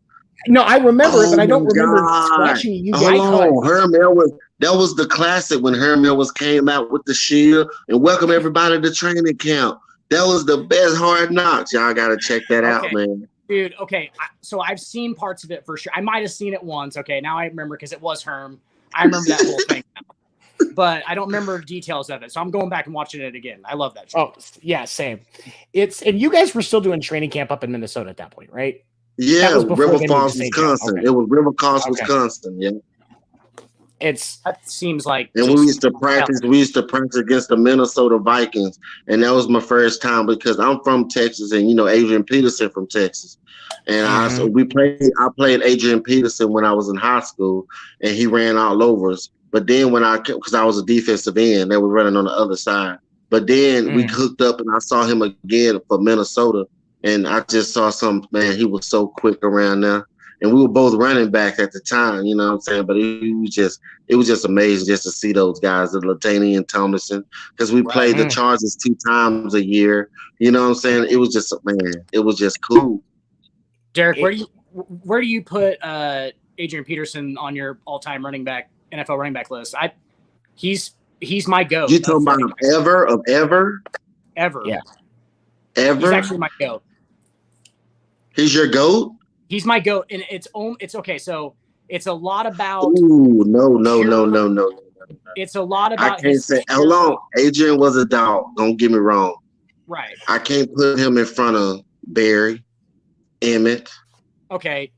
No, I remember it, but I don't remember watching you guys. Herm Ellis. That was the classic when Herm Ellis came out with the shield and welcome everybody to training camp. That was the best Hard Knocks. Y'all got to check that out, man. Dude, okay. So I've seen parts of it for sure. I might have seen it once. Okay, now I remember because it was Herm. I remember that whole thing now. But I don't remember details of it. So I'm going back and watching it again. I love that show. Oh, yeah, same. And you guys were still doing training camp up in Minnesota at that point, right? Yeah, River Falls, Wisconsin. Okay. It was River Falls, Wisconsin, yeah. That seems like, and we used to practice against the Minnesota Vikings, and that was my first time because I'm from Texas, and Adrian Peterson from Texas. And I played Adrian Peterson when I was in high school, and he ran all over us. But then because I was a defensive end, they were running on the other side. But then we hooked up, and I saw him again for Minnesota, and I just saw man, he was so quick around there. And we were both running back at the time, you know what I'm saying? But it was just amazing just to see those guys, the Latané and Thomason, because we played the Chargers 2 times a year. You know what I'm saying? It was just, it was just cool. Derrick, where do you put Adrian Peterson on your all-time NFL running back list? He's my GOAT. You talking about ever? Ever. Yeah. Ever? He's actually my GOAT. He's your GOAT? He's my GOAT, and it's okay. So it's a lot about. Ooh, no. It's a lot about. I can't say. Hold on, Adrian was a dog. Don't get me wrong. Right. I can't put him in front of Barry, Emmett. Okay.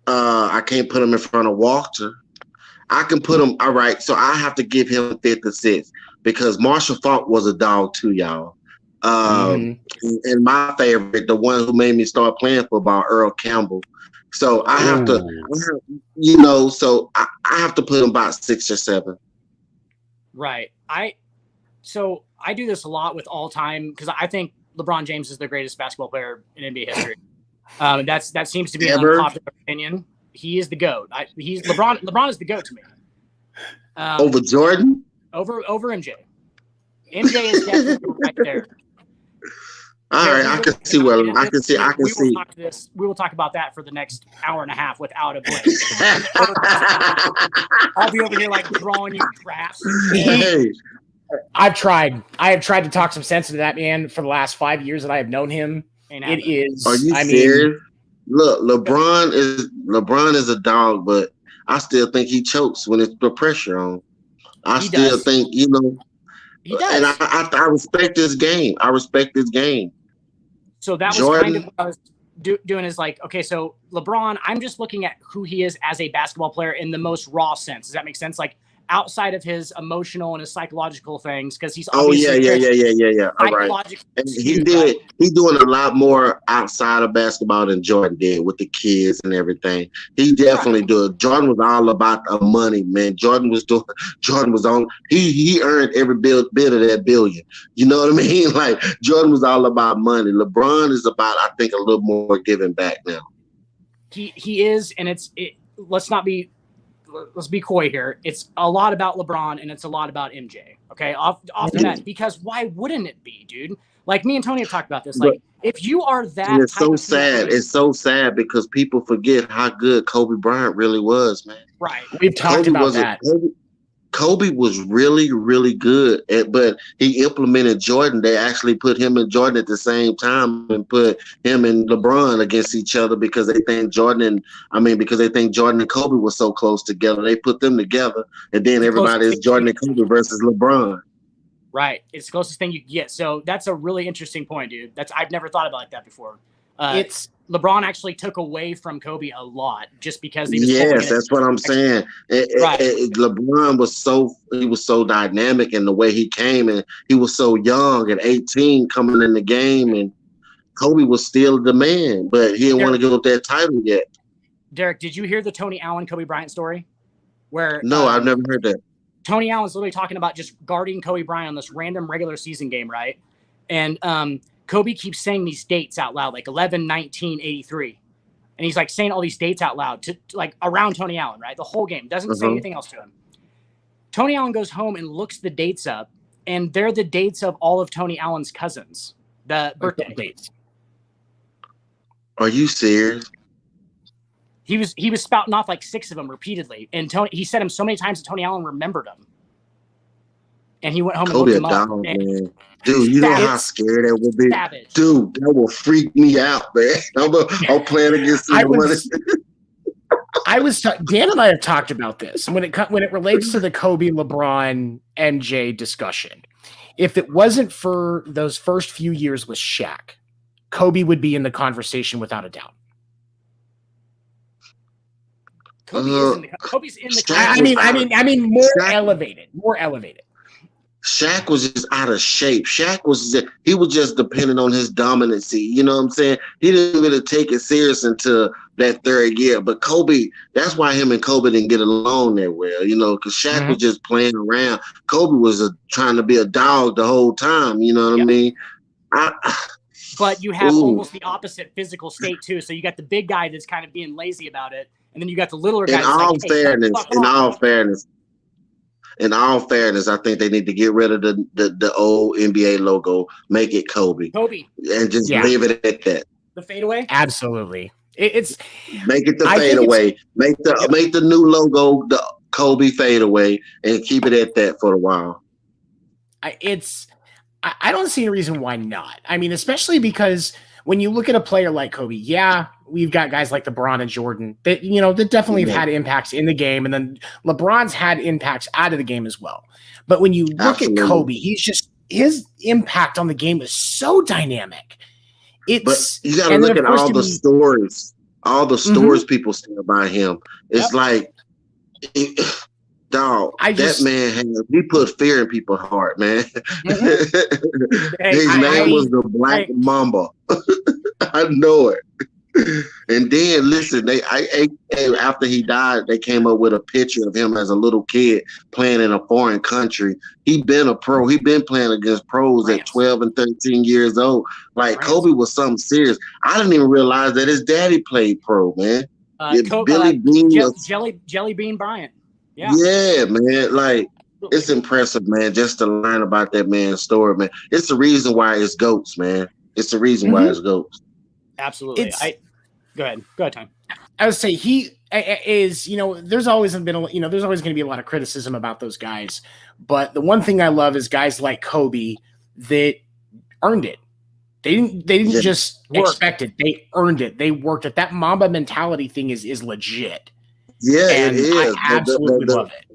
I can't put him in front of Walter. I can put him. All right. So I have to give him 5th or 6th because Marshall Faulk was a dog too, y'all. And my favorite, the one who made me start playing football, Earl Campbell. So I have to, so I have to put him about 6 or 7. Right. I do this a lot with all time because I think LeBron James is the greatest basketball player in NBA history. That seems to be an unpopular opinion. He is the GOAT. LeBron is the GOAT to me. Over Jordan? Over MJ. MJ is definitely right there. All right, I can see. We will talk about that for the next hour and a half without a break. I'll be over here like drawing you graphs. Hey. I have tried to talk some sense into that man for the last 5 years that I have known him. It is. Are you serious? Look, LeBron is a dog, but I still think he chokes when it's the pressure on. I still think, He does. And I respect this game. So that was Jordan, kind of what I was doing is like, okay, so LeBron, I'm just looking at who he is as a basketball player in the most raw sense. Does that make sense? Like outside of his emotional and his psychological things, because he's obviously yeah. All right. And he's doing a lot more outside of basketball than Jordan did with the kids and everything. He definitely did. Jordan was all about the money, man. Jordan was on. He earned every bit of that billion. You know what I mean? Like Jordan was all about money. LeBron is about, I think, a little more giving back now. He is, and let's be coy here. It's a lot about LeBron and it's a lot about MJ. Okay. Off the bat, because why wouldn't it be, dude? Like me and Tony have talked about this. Like if you are that, it's so sad. It's so sad because people forget how good Kobe Bryant really was, man. Right. We've talked about that. Kobe was really, really good, but he implemented Jordan. They actually put him and Jordan at the same time and put him and LeBron against each other because they think Jordan and Kobe were so close together. They put them together, and then everybody is Jordan and Kobe versus LeBron. Right. It's the closest thing you can get. So that's a really interesting point, dude. I've never thought about that before. LeBron actually took away from Kobe a lot just because he was. Yes, that's what I'm saying. LeBron was so dynamic in the way he came, and he was so young at 18 coming in the game, and Kobe was still the man, but he didn't want to give up that title yet. Derrick, did you hear the Tony Allen Kobe Bryant story? Where No, I've never heard that. Tony Allen's literally talking about just guarding Kobe Bryant on this random regular season game, right? And Kobe keeps saying these dates out loud, like 11-19-83. And he's like saying all these dates out loud to like around Tony Allen, right? The whole game. Doesn't say anything else to him. Tony Allen goes home and looks the dates up, and they're the dates of all of Tony Allen's cousins, the birthday dates. Are you serious? He was spouting off like 6 of them repeatedly, and he said them so many times that Tony Allen remembered them. And he went home Kobe and looked them up. Man. Dude, you know how scary that would be? Savage. Dude, that will freak me out, man. I'm playing against someone. Dan and I have talked about this when it relates to the Kobe, LeBron, MJ discussion. If it wasn't for those first few years with Shaq, Kobe would be in the conversation without a doubt. Kobe's in the I mean more elevated. Shaq was just out of shape. He was just dependent on his dominancy. You know what I'm saying? He didn't really take it serious until that third year. But Kobe, that's why him and Kobe didn't get along that well, you know, because Shaq was just playing around. Kobe was trying to be a dog the whole time. You know what I mean? But you have almost the opposite physical state too. So you got the big guy that's kind of being lazy about it, and then you got the littler guy. In all fairness, I think they need to get rid of the old NBA logo, make it Kobe, and just leave it at that. The fadeaway, absolutely. It's make it the fadeaway. Make the new logo the Kobe fadeaway, and keep it at that for a while. I don't see a reason why not. I mean, especially because when you look at a player like Kobe, we've got guys like LeBron and Jordan that, you know, that definitely have had impacts in the game. And then LeBron's had impacts out of the game as well. But when you look at Kobe, his impact on the game is so dynamic. But you got to look at all the stories people say about him. It's like, dog, that man, he put fear in people's heart, man. His name was the Black Mamba. I know it. And then listen, after he died, they came up with a picture of him as a little kid playing in a foreign country. He been a pro. He been playing against pros at 12 and 13 years old. Like Kobe was something serious. I didn't even realize that his daddy played pro, man. Billy Bean, Jelly Bean Bryant. Yeah, man. Like, it's impressive, man, just to learn about that man's story, man. It's the reason why it's GOATs, man. It's the reason why it's GOATs. Absolutely. Go ahead, Tom. I would say he is, you know, there's always going to be a lot of criticism about those guys. But the one thing I love is guys like Kobe that earned it. They didn't just expect it. They earned it. They worked it. That Mamba mentality thing is legit. Yeah, and it is. I absolutely love it.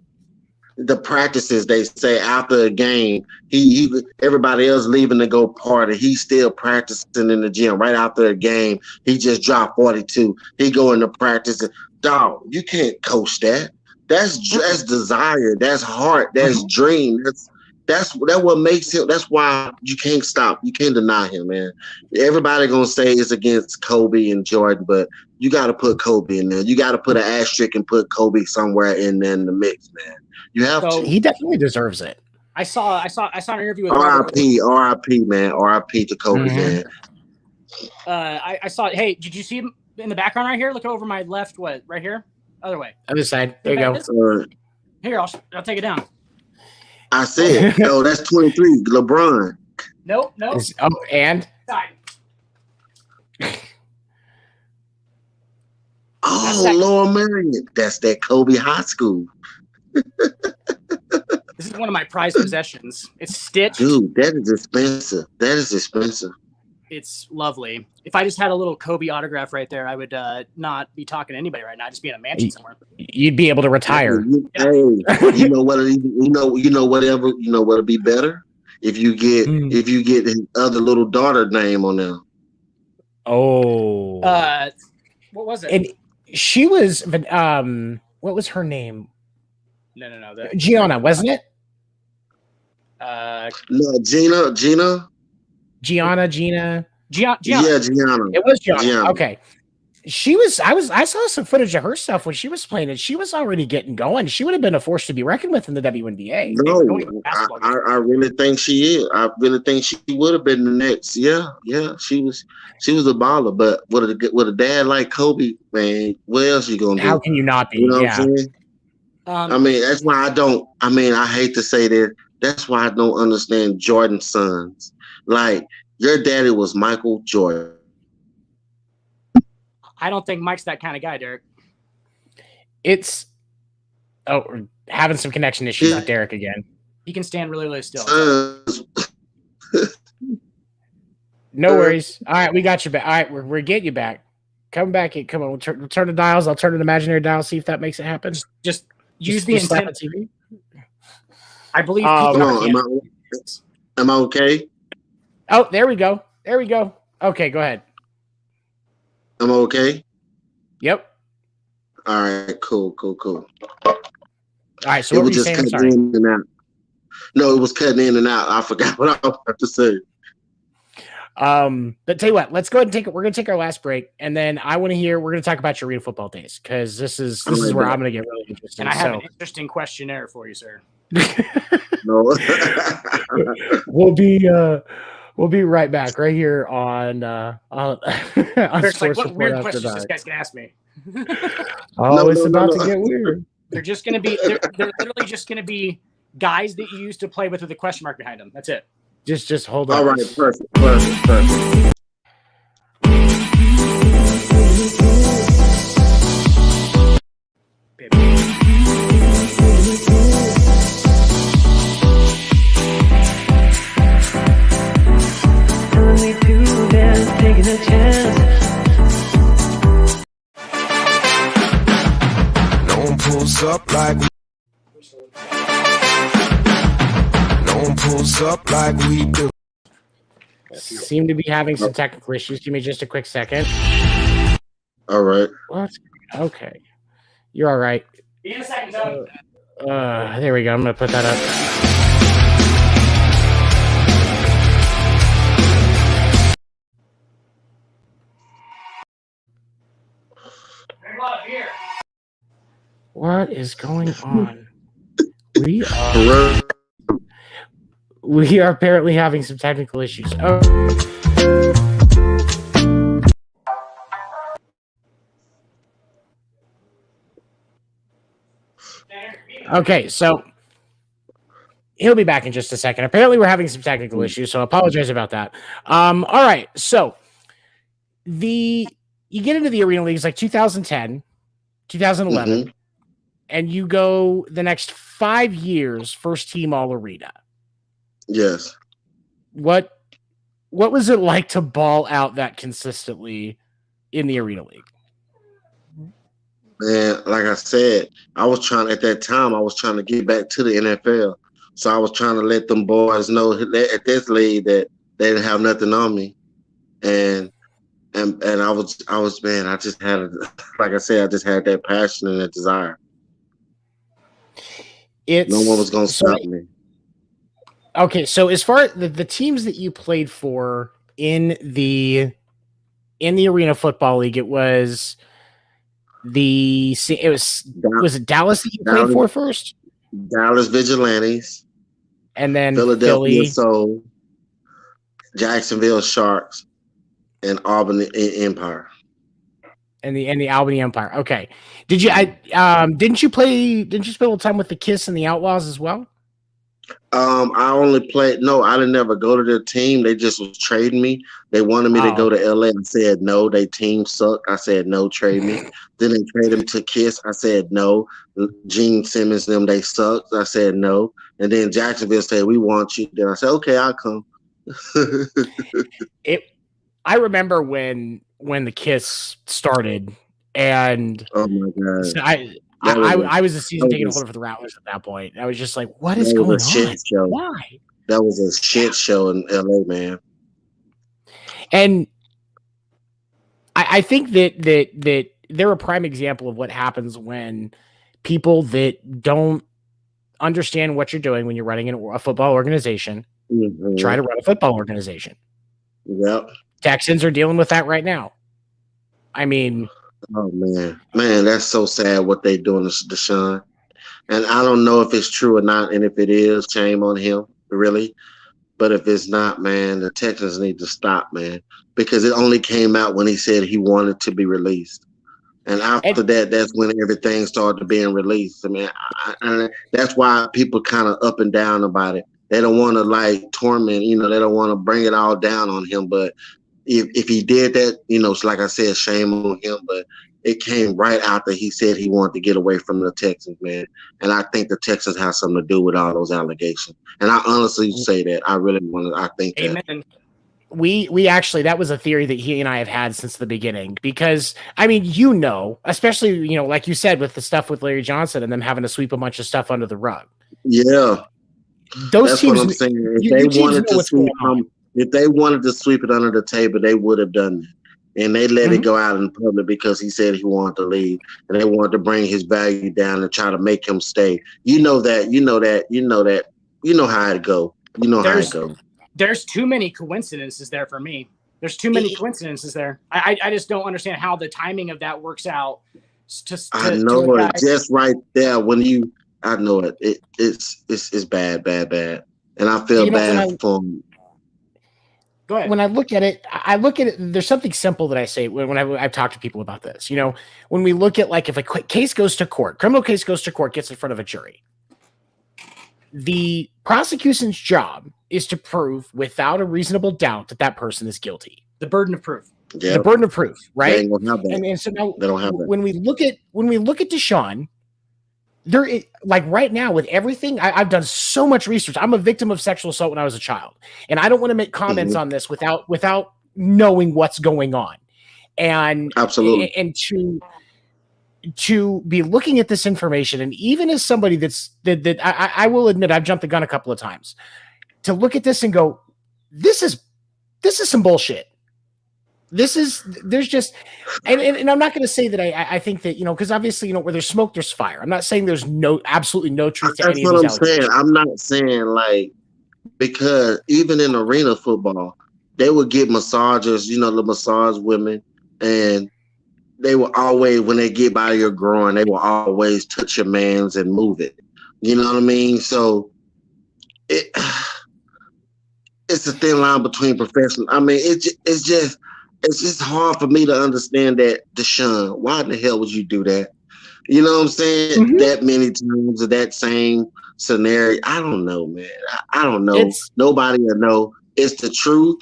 The practices, they say after a game, he everybody else leaving to go party, he's still practicing in the gym. Right after a game, he just dropped 42. He go into practice. Dog, you can't coach that. That's desire. That's heart. That's dream. That's what makes him. That's why you can't stop. You can't deny him, man. Everybody gonna say it's against Kobe and Jordan, but you got to put Kobe in there. You got to put an asterisk and put Kobe somewhere in the mix, man. You have to. He definitely deserves it. I saw an interview with R.I.P. man. R.I.P. to Kobe, man. I saw. Hey, did you see him in the background right here? Look over my left. What? Right here? Other way. Other side. There you go. Here, I'll take it down. I said, no, that's 23. LeBron. Nope. And? Side. Lower Marion. That's that Kobe High School. This is one of my prized possessions. It's stitched. Dude, that is expensive. It's lovely. If I just had a little Kobe autograph right there, I would not be talking to anybody right now. I'd just be in a mansion somewhere. You'd be able to retire. Hey, you know what? What'll be better if you get his other little daughter name on there. Oh. What was it? And she was what was her name? No. Gianna, wasn't it? No, Gina. Gina. Gianna. Yeah, Gianna. It was Gianna. Gianna. Okay. I saw some footage of her stuff when she was playing it. She was already getting going. She would have been a force to be reckoned with in the WNBA. No, I really think she is. I really think she would have been the next. Yeah. She was a baller. But with a dad like Kobe, man, what else you gonna do? How can you not be? You know Yeah. what I'm saying? I mean, that's why I don't. I mean, I hate to say that. That's why I don't understand Jordan's sons. Like, your daddy was Michael Jordan. I don't think Mike's that kind of guy, Derrick. It's we're having some connection issues with Derrick again. He can stand really, really still. No worries. All right, we got you back. All right, we're getting you back. Come back. Come on, we'll turn the dials. I'll turn an imaginary dial, see if that makes it happen. Just use the antenna. TV. I believe am I okay? Oh, there we go. Okay, go ahead. I'm okay? Yep. All right, cool. All right, so what were you saying? Sorry. In and out. No, it was cutting in and out. I forgot what I was about to say. But tell you what, let's go ahead and take it. We're going to take our last break, and then I want to hear. We're going to talk about your arena football days because this is where I'm going to get really interested. And I have an interesting questionnaire for you, sir. No. We'll be right back right here on Sports like, what weird questions this guy's gonna ask me? It's about to get weird. They're just gonna be they're literally just gonna be guys that you used to play with a question mark behind them. That's it. Just hold on. All right, perfect. Taking a chance. No one pulls up like we do. Seem to be having some technical issues. Give me just a quick second. All right. What? Okay. You're all right. In a second, Tony. There we go. I'm gonna put that up. What is going on? We are apparently having some technical issues. Oh. Okay, so he'll be back in just a second. Apparently, we're having some technical issues, so I apologize about that. All right, so you get into the arena leagues like 2010, 2011. And you go the next 5 years, first team all arena. Yes. What was it like to ball out that consistently in the arena league? Man, like I said, I was trying to get back to the NFL. So I was trying to let them boys know at this league that they didn't have nothing on me. And I was man, I just had like I said, I just had that passion and that desire. No one was going to stop me. Okay, so as far as the teams that you played for in the Arena Football League, was it Dallas that you played for first? Dallas Vigilantes, and then Philadelphia Philly, Soul, Jacksonville Sharks, and Albany Empire. And the Albany Empire. Okay. Didn't you spend a little time with the Kiss and the Outlaws as well? I only played. No, I didn't ever go to their team. They just was trading me. They wanted me to go to LA. I said no. They team sucked. I said no. Trade me. Then they traded me to Kiss. I said no. Gene Simmons them they sucked. I said no. And then Jacksonville said we want you. Then I said okay, I'll come. I remember when the Kiss started, and oh my god, so I was a season ticket holder for the Rattlers at that point. I was just like, what is going on? Why? That was a shit show in LA, man. And I think that they're a prime example of what happens when people that don't understand what you're doing when you're running a football organization try to run a football organization. Yep. Texans are dealing with that right now. I mean, oh man, that's so sad what they doing to Deshaun. And I don't know if it's true or not, and if it is, shame on him, really. But if it's not, man, the Texans need to stop, man, because it only came out when he said he wanted to be released. And after that, that's when everything started being released. I mean, that's why people kind of up and down about it. They don't want to like torment, they don't want to bring it all down on him. But if he did that, it's like I said, shame on him. But it came right after he said he wanted to get away from the Texans, man. And I think the Texans have something to do with all those allegations. And I honestly say that. I think Amen. that. We actually, that was a theory that he and I have had since the beginning, because I mean, especially, like you said, with the stuff with Larry Johnson and them having to sweep a bunch of stuff under the rug. Yeah. Those That's teams, what I'm saying. If they wanted to sweep it under the table, they would have done that. And they let it go out in public because he said he wanted to leave, and they wanted to bring his value down and try to make him stay. You know how it go. How it goes. There's too many coincidences there for me. There's too many coincidences there. I just don't understand how the timing of that works out. I know it just right there I know it. It's bad. And I feel bad for him. Go ahead. When I look at it, there's something simple that I say when I've talked to people about this. When we look at, like, if a case goes to court, criminal case goes to court, gets in front of a jury, the prosecution's job is to prove without a reasonable doubt that person is guilty. The burden of proof. Yeah. The burden of proof, right? They ain't gonna have that. And so now, they don't have that. When we look at Deshaun, like right now with everything, I've done so much research. I'm a victim of sexual assault when I was a child, and I don't want to make comments on this without knowing what's going on. And absolutely, and to be looking at this information, and even as somebody that I will admit I've jumped the gun a couple of times, to look at this and go, this is some bullshit. There's just, and I'm not going to say that I think that, because obviously, where there's smoke, there's fire. I'm not saying there's absolutely no truth to any of these allegations. That's what I'm saying. I'm not saying, like, because even in arena football, they would get massagers, the massage women, and they will always, when they get by your groin, they will always touch your mans and move it. You know what I mean? So it's a thin line between professional. I mean, it's just hard for me to understand that, Deshaun, why in the hell would you do that? You know what I'm saying? Mm-hmm. That many times of that same scenario. I don't know, man. I don't know. Nobody will know. It's the truth.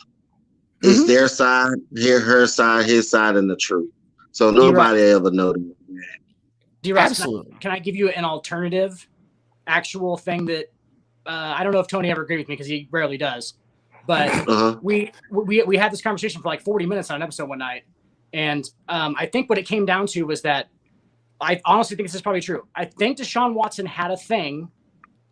It's their side, her side, his side, and the truth. So nobody ever knows. Absolutely. Can I give you an alternative, actual thing that I don't know if Tony ever agreed with me, because he rarely does. But we had this conversation for like 40 minutes on an episode one night. And I think what it came down to was that I honestly think this is probably true. I think Deshaun Watson had a thing,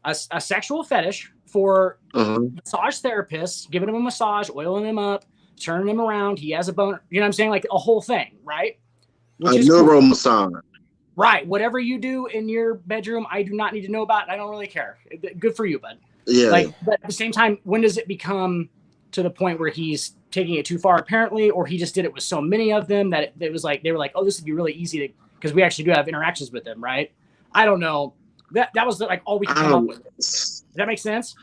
a sexual fetish for massage therapists, giving him a massage, oiling him up, turning him around. He has a boner. You know what I'm saying? Like a whole thing, right? A neuro massage. Right. Whatever you do in your bedroom, I do not need to know about. I don't really care. Good for you, bud. Yeah. But at the same time, when does it become to the point where he's taking it too far, apparently, or he just did it with so many of them that it was like, they were like, oh, this would be really easy to, because we actually do have interactions with them, right? I don't know. That was like all we could come up with. Does that make sense?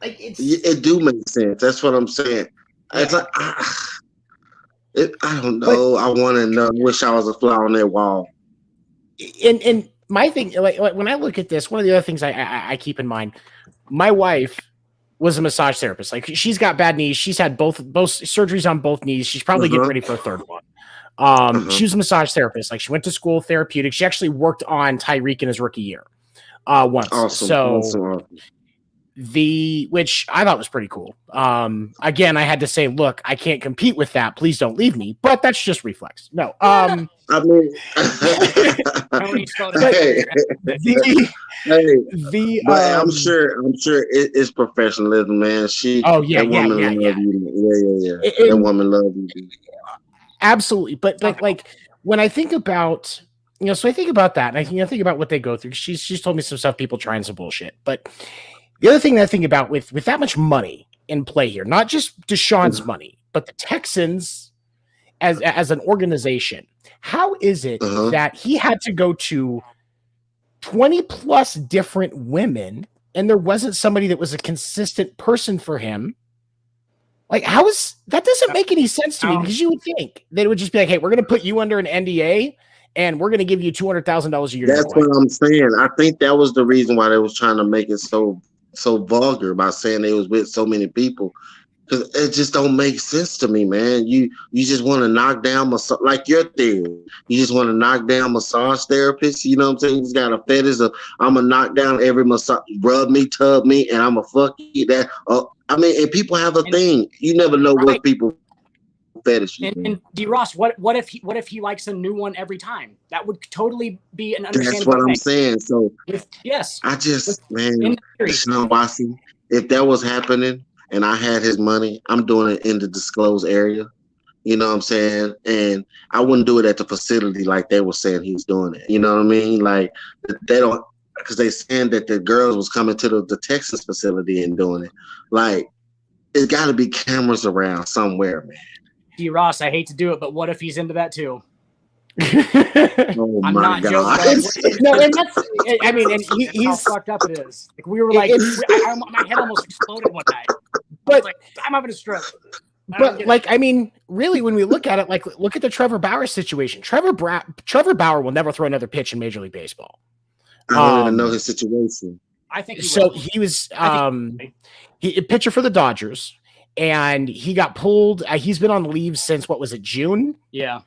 Like it do make sense. That's what I'm saying. It's like I don't know. But I want to know. Wish I was a fly on that wall. And my thing, like when I look at this, one of the other things I keep in mind, my wife was a massage therapist. Like, she's got bad knees. She's had both surgeries on both knees. She's probably getting ready for a third one. She was a massage therapist. Like, she went to school of therapeutics. She actually worked on Tyreek in his rookie year once. Awesome. So awesome. Which I thought was pretty cool. Again, I had to say, look, I can't compete with that. Please don't leave me. But that's just reflex. No. I mean, but I'm sure it's professionalism, man. That woman loves you. Absolutely. But like when I think about, so I think about that, and I think about what they go through. She's told me some stuff, people trying some bullshit. But the other thing that I think about with that much money in play here, not just Deshaun's money, But the Texans, as an organization, how is it that he had to go to 20 plus different women and there wasn't somebody that was a consistent person for him? Like, how is that? Doesn't make any sense to me, because you would think that it would just be like, hey, we're going to put you under an NDA and we're going to give you $200,000 a year. That's what I'm saying. I think that was the reason why they was trying to make it so vulgar by saying they was with so many people. Because it just don't make sense to me, man. You just want to knock down like your theory. You just want to knock down massage therapists. You know what I'm saying? You just got a fetish of, I'm gonna knock down every massage, rub me, tub me, and I'm gonna fuck you. That I mean, and people have a thing. You never know what people fetish. And D. Ross, what if he likes a new one every time? That would totally be an understandable That's what I'm saying. So yes, I just Sean Bossy, if that was happening and I had his money, I'm doing it in the disclosed area. You know what I'm saying? And I wouldn't do it at the facility like they were saying he was doing it. You know what I mean? Like, they don't, because they saying that the girls was coming to the Texas facility and doing it. Like, it's got to be cameras around somewhere, man. D. Ross, I hate to do it, but what if he's into that too? Oh I'm my not God. joking. No, and that's, I mean, and he's how fucked up it is. Like, we were like, my head almost exploded one night. I was like, I'm having a stroke. But like, I mean, really, when we look at it, like, look at the Trevor Bauer situation. Trevor Bauer will never throw another pitch in Major League Baseball. I don't even know his situation. I think he was a pitcher for the Dodgers, and he got pulled. He's been on leave since, what was it, June? Yeah.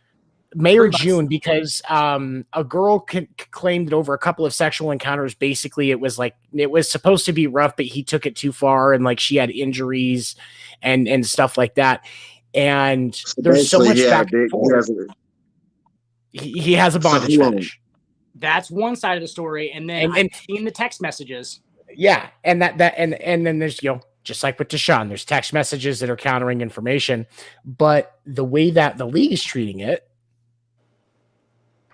May or June, because a girl claimed that over a couple of sexual encounters, basically it was supposed to be rough, but he took it too far, and like she had injuries and stuff like that. And there's so much back and forth. He has a bondage fetish. That's one side of the story, and then I've seen the text messages. Yeah, and then there's, you know, just like with Deshaun, there's text messages that are countering information, but the way that the league is treating it,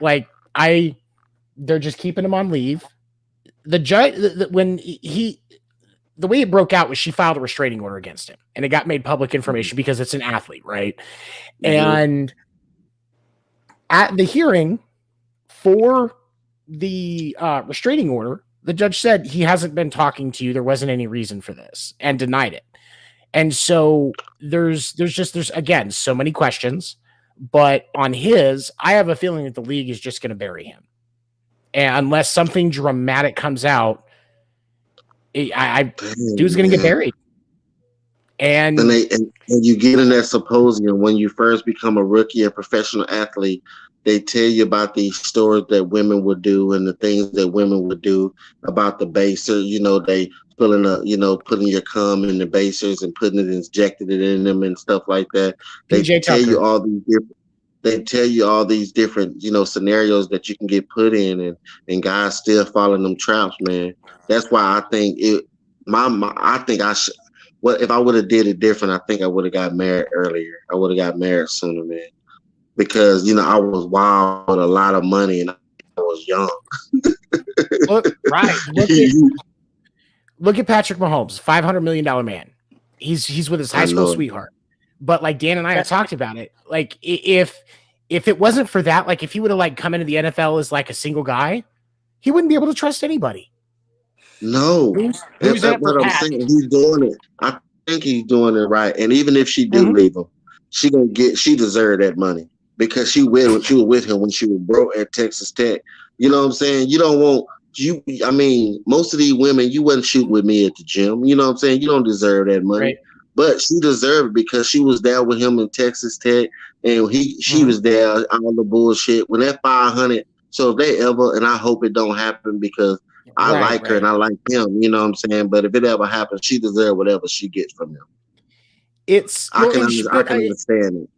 like, they're just keeping him on leave. The judge, the way it broke out was she filed a restraining order against him, and it got made public information because it's an athlete, right? Mm-hmm. And at the hearing for the restraining order, the judge said he hasn't been talking to you. There wasn't any reason for this, and denied it. And so there's again so many questions. But on his, I have a feeling that the league is just going to bury him, and unless something dramatic comes out, dude's going to get buried. And you get in that symposium when you first become a rookie, a professional athlete. They tell you about these stories that women would do and the things that women would do about the baser. You know, they putting your cum in the basers and injecting it in them and stuff like that. They tell you all these different, you know, scenarios that you can get put in, and guys still fall in them traps, man. That's why I think if I would have did it different, I think I would have got married earlier. I would have got married sooner, man. Because, you know, I was wild with a lot of money and I was young. Look at Patrick Mahomes, $500 million man. He's with his high school sweetheart. But like Dan and I have talked about it, like if it wasn't for that, like if he would have like come into the NFL as like a single guy, he wouldn't be able to trust anybody. No, that's what I'm saying. He's doing it. I think he's doing it right. And even if she did leave him, she deserved that money because she was with him when she was broke at Texas Tech. You know what I'm saying? You don't want I mean, most of these women, you wouldn't shoot with me at the gym. You know what I'm saying? You don't deserve that money. Right. But she deserved it because she was there with him in Texas Tech, and she was there on the bullshit when that 500. So if they ever, and I hope it don't happen because I like her and I like him, you know what I'm saying? But if it ever happens, she deserves whatever she gets from him. I can understand it.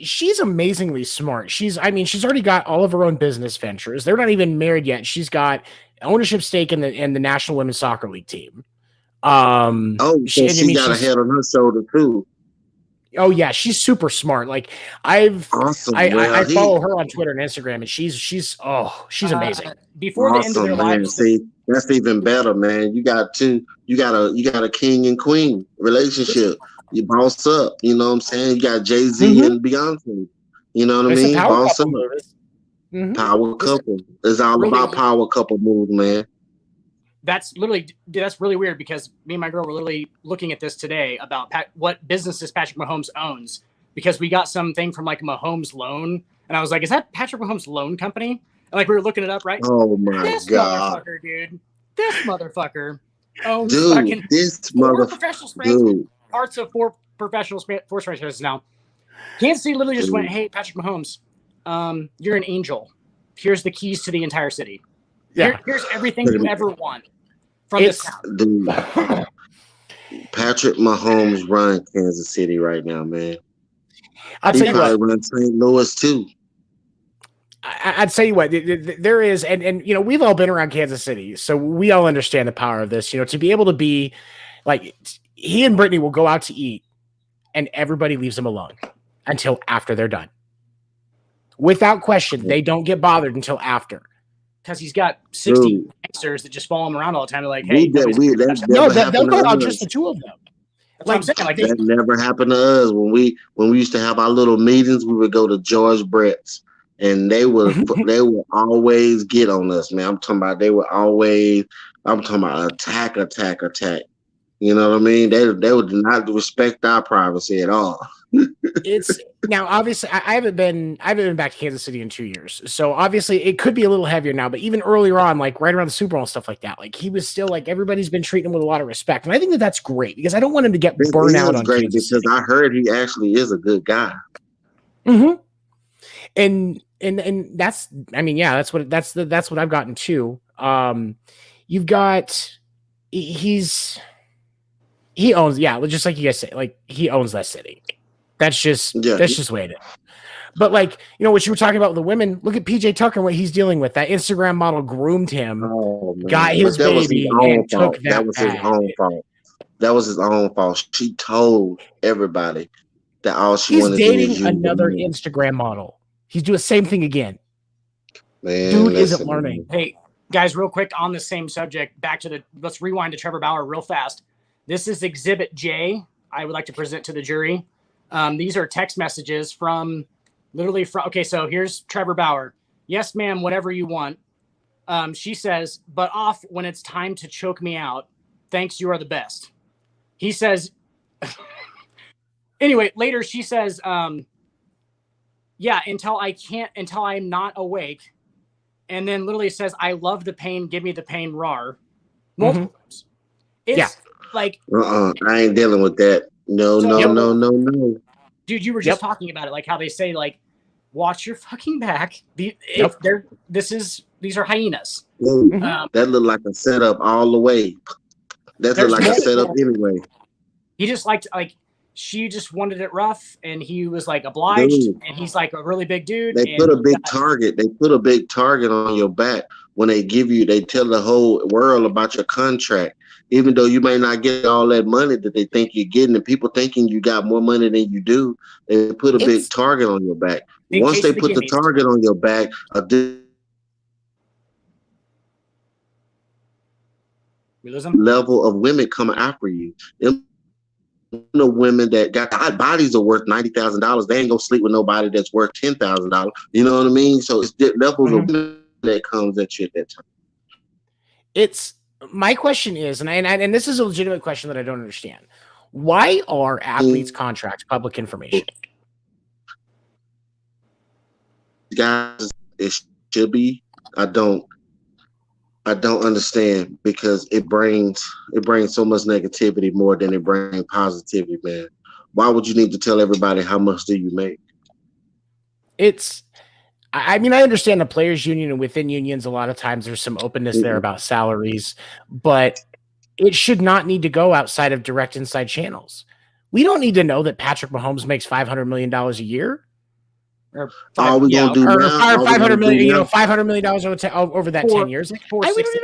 She's amazingly smart. She's already got all of her own business ventures. They're not even married yet. She's got ownership stake in the National Women's Soccer League team. She got a head on her shoulder too. Oh yeah, she's super smart. Like I follow her on Twitter and Instagram, and she's amazing. Before the end of their lives, see, that's even better, man. You got a king and queen relationship. You boss up. You know what I'm saying? You got Jay-Z and Beyonce. You know what I It's mean? a power Boss up. couple move. Power couple. It's all really, about power couple moves, man. That's really weird because me and my girl were literally looking at this today about what businesses Patrick Mahomes owns, because we got something from like Mahomes Loan, and I was like, is that Patrick Mahomes Loan Company? And like we were looking it up, right? Oh my this God. motherfucker, dude. This motherfucker owns Dude, parts of 4 professional sports franchises now. Kansas City literally just went, hey, Patrick Mahomes, you're an angel. Here's the keys to the entire city. Yeah. Here's everything you ever want from this house. Dude, Patrick Mahomes run Kansas City right now, man. I'll tell you what. Run St. Louis too. I'd tell you what, there is, and you know, we've all been around Kansas City, so we all understand the power of this. You know, to be able to be like, he and Brittany will go out to eat, and everybody leaves them alone until after they're done. Without question, they don't get bothered until after. Because he's got 60 gangsters that just follow him around all the time. They're like, hey, they'll go out just the 2 of them. That's what I'm saying. Like, that never happened to us. When we used to have our little meetings, we would go to George Brett's, and they would always get on us, man. I'm talking about attack. You know what I mean? They would not respect our privacy at all. It's now obviously I haven't been back to Kansas City in 2 years, so obviously it could be a little heavier now. But even earlier on, like right around the Super Bowl and stuff like that, like he was still like everybody's been treating him with a lot of respect, and I think that's great because I don't want him to get burned out on great Kansas because City. I heard he actually is a good guy. Mm-hmm. And that's, I mean, yeah, that's what I've gotten too. You've got he owns, yeah, just like you guys say, like he owns that city. That's just the way it is. But like, you know, what you were talking about with the women, look at PJ Tucker and what he's dealing with. That Instagram model groomed him, got his baby, and took that. That was his own fault. That was his own fault. She told everybody that all she wanted to do is dating another Instagram model. He's doing the same thing again. Man, dude isn't learning. Hey, guys, real quick on the same subject, let's rewind to Trevor Bauer real fast. This is Exhibit J. I would like to present to the jury. These are text messages from okay, so here's Trevor Bauer. Yes, ma'am, whatever you want. She says, but off when it's time to choke me out. Thanks, you are the best. He says, anyway, later she says, yeah, until I'm not awake. And then literally says, I love the pain, give me the pain, rar. Multiple times. It's like, I ain't dealing with that. No. Dude, you were just talking about it, like how they say, like, watch your fucking back. These are hyenas. That looked like a setup all the way. That looked like a setup anyway. He just she just wanted it rough, and he was like obliged, and he's like a really big dude. They put a big target. They put a big target on your back when they tell the whole world about your contract. Even though you may not get all that money that they think you're getting, and people thinking you got more money than you do, they put a big target on your back. Once they put the target on your back, level of women come after you. The women that got bodies are worth $90,000. They ain't gonna sleep with nobody that's worth $10,000. You know what I mean? So it's levels of women that comes at you at that time. It's my question is, and this is a legitimate question that I don't understand. Why are athletes' contracts public information? Guys, it should be. I don't understand because it brings so much negativity more than it brings positivity, man. Why would you need to tell everybody how much do you make? I mean, I understand the players' union, and within unions, a lot of times there's some openness there about salaries, but it should not need to go outside of direct inside channels. We don't need to know that Patrick Mahomes makes $500 million a year. Or all we're gonna do now, $500 million, $500 million over that 10 years. Like, all we're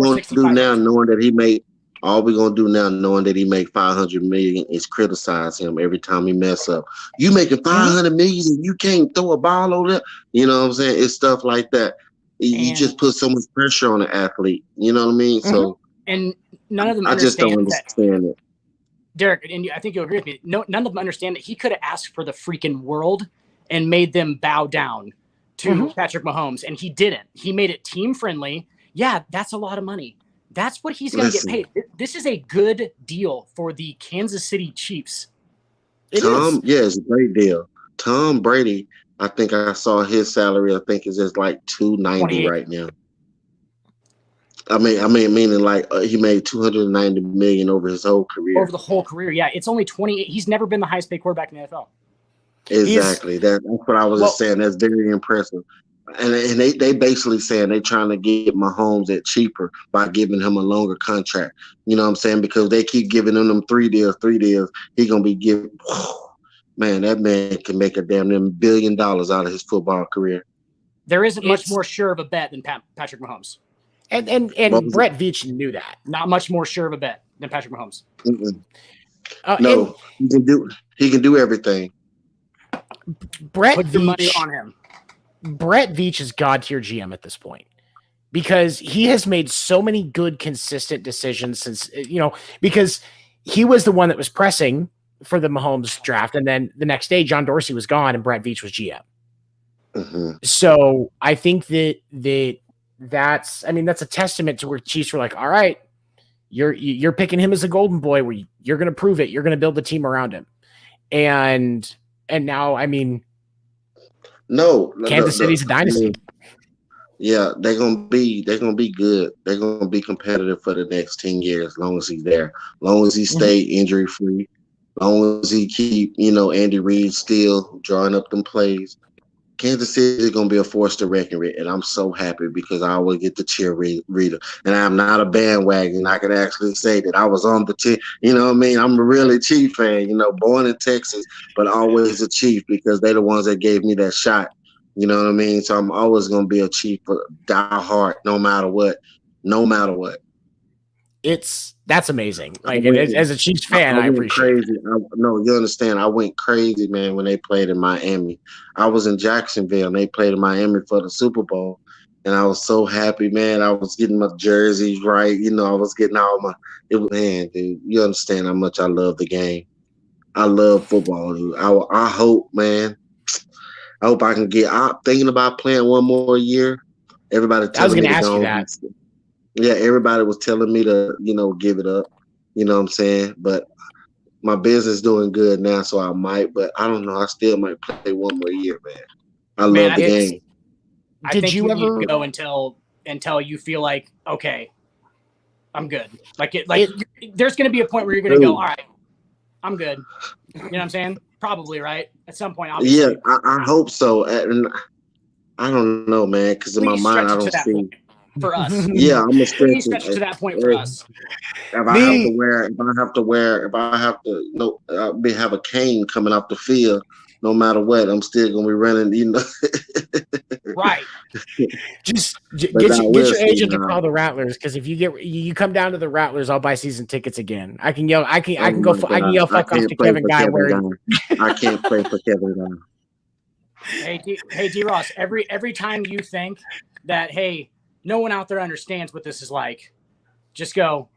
gonna do now, knowing that he made $500 million, is criticize him every time he mess up. You making $500 million, you can't throw a ball over there. You know what I'm saying? It's stuff like that. You just put so much pressure on the athlete. You know what I mean? So, and none of them. I just don't understand it. Derrick, and I think you'll agree with me. No, none of them understand that he could have asked for the freaking world and made them bow down to Patrick Mahomes, and he didn't. He made it team friendly. Yeah, that's a lot of money. That's what he's going to get paid. This is a good deal for the Kansas City Chiefs. Yeah, it's a great deal. Tom Brady, I think I saw his salary. I think is just like $290 right now. I mean, meaning like he made $290 million over his whole career. Over the whole career, yeah. It's only 28. He's never been the highest paid quarterback in the NFL. Exactly. That's what I was just saying. That's very impressive. And they basically saying they trying to get Mahomes at cheaper by giving him a longer contract. You know what I'm saying? Because they keep giving him 3 deals. He gonna be giving. Man, that man can make a damn $1 billion out of his football career. There isn't much more sure of a bet than Patrick Mahomes. And Brett Veach knew that. Not much more sure of a bet than Patrick Mahomes. No, he can do everything. Brett Put the money on him. Brett Veach is God tier GM at this point because he has made so many good, consistent decisions since, because he was the one that was pressing for the Mahomes draft. And then the next day, John Dorsey was gone and Brett Veach was GM. So I think that's a testament to where Chiefs were like, all right, you're picking him as a golden boy where you're going to prove it. You're going to build the team around him. And now, Kansas City's a dynasty. Yeah, they're gonna be good. They're gonna be competitive for the next 10 years, as long as he's there, as long as he stay injury free, as long as he keep, Andy Reid still drawing up them plays. Kansas City is gonna be a force to reckon with, and I'm so happy because I always get the cheerleader, and I'm not a bandwagon. I can actually say that I was on the team. You know what I mean? I'm a really Chief fan. Born in Texas, but always a Chief because they're the ones that gave me that shot. You know what I mean? So I'm always gonna be a Chief, die hard, no matter what. That's amazing. Like as a Chiefs fan, I appreciate it. No, you understand. I went crazy, man, when they played in Miami. I was in Jacksonville and they played in Miami for the Super Bowl. And I was so happy, man. I was getting my jerseys right. I was getting all dude, you understand how much I love the game. I love football, dude. I hope, man. I hope I can I'm thinking about playing one more year. Everybody telling me to ask you that. Yeah, everybody was telling me to, give it up. You know what I'm saying? But my business doing good now, so I might. But I don't know. I still might play one more year, man. I love the game. I think you ever go until you feel like, okay, I'm good. There's going to be a point where you're going to go, all right, I'm good. You know what I'm saying? Probably, right? At some point, obviously. Yeah, I hope so. And I don't know, man, because in my mind, I don't see. For us, yeah, I'm a stretch to that point for us. If I have to have a cane coming off the field, no matter what, I'm still gonna be running. Right. Just get your agent to call the Rattlers, because if you come down to the Rattlers, I'll buy season tickets again. I can yell fuck off to Kevin Guy. I can't play for Kevin Guy. Hey D Ross, every time you think that, hey, no one out there understands what this is like, just go,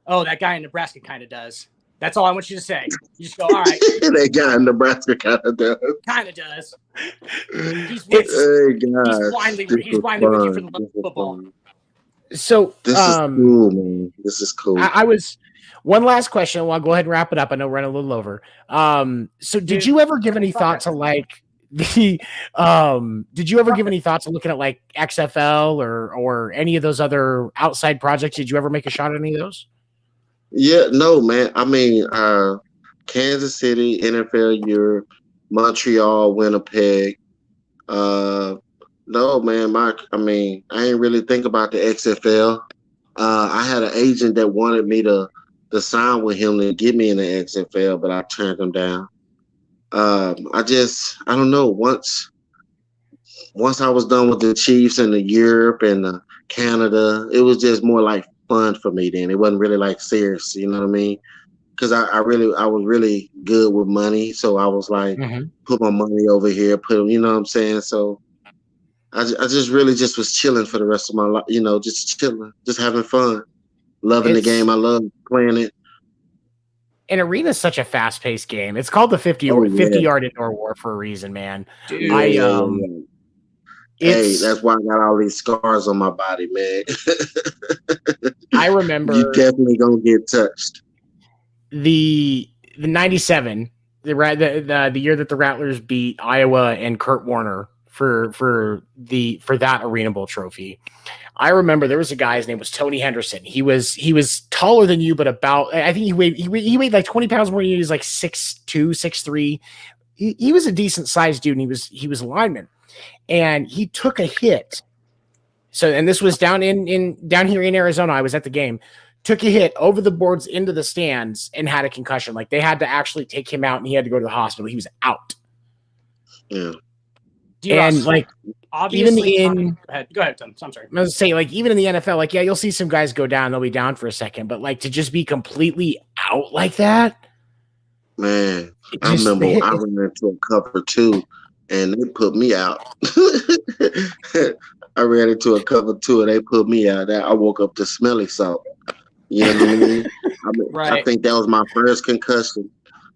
oh, that guy in Nebraska kind of does. That's all I want you to say. You just go, all right. That guy in Nebraska kind of does. Kind of does. He's blindly with you for the love of football. So this is cool, man. This is cool. I was one last question. Well, I'll go ahead and wrap it up. I know we're running a little over. So did you ever give any thought to did you ever give any thoughts to looking at like XFL or any of those other outside projects? Did you ever make a shot at any of those? Yeah, no, man. I mean, Kansas City, NFL Europe, Montreal, Winnipeg. No, man. I ain't really think about the XFL. I had an agent that wanted me to sign with him to get me in the XFL, but I turned him down. I don't know. Once I was done with the Chiefs and the Europe and the Canada, it was just more like fun for me then. It wasn't really like serious, you know what I mean? Because I was really good with money, so I was like, put my money over here, you know what I'm saying? So I just really just was chilling for the rest of my life, just chilling, just having fun, loving the game. I love playing it. And arena is such a fast-paced game. It's called the 50-yard indoor war for a reason, man. Dude. Yeah. Hey, that's why I got all these scars on my body, man. I remember you definitely gonna get touched. The 97, the year that the Rattlers beat Iowa and Kurt Warner for that Arena Bowl trophy. I remember there was a guy, his name was Tony Henderson. He was taller than you, but I think he weighed like 20 pounds more than you. He was like 6'2", 6'3". He was a decent sized dude, and he was a lineman. And he took a hit. So, and this was down here in Arizona. I was at the game. Took a hit over the boards into the stands and had a concussion. Like, they had to actually take him out, and he had to go to the hospital. He was out. Yeah. And like, obviously, even go ahead, Tim. I'm sorry. I was saying, like, even in the NFL, like, yeah, you'll see some guys go down. They'll be down for a second, but like to just be completely out like that. Man, I remember I ran into a cover 2, and they put me out. I ran into a cover 2, and they put me out. I woke up to smelly salt. You know what I mean? Right. I think that was my first concussion.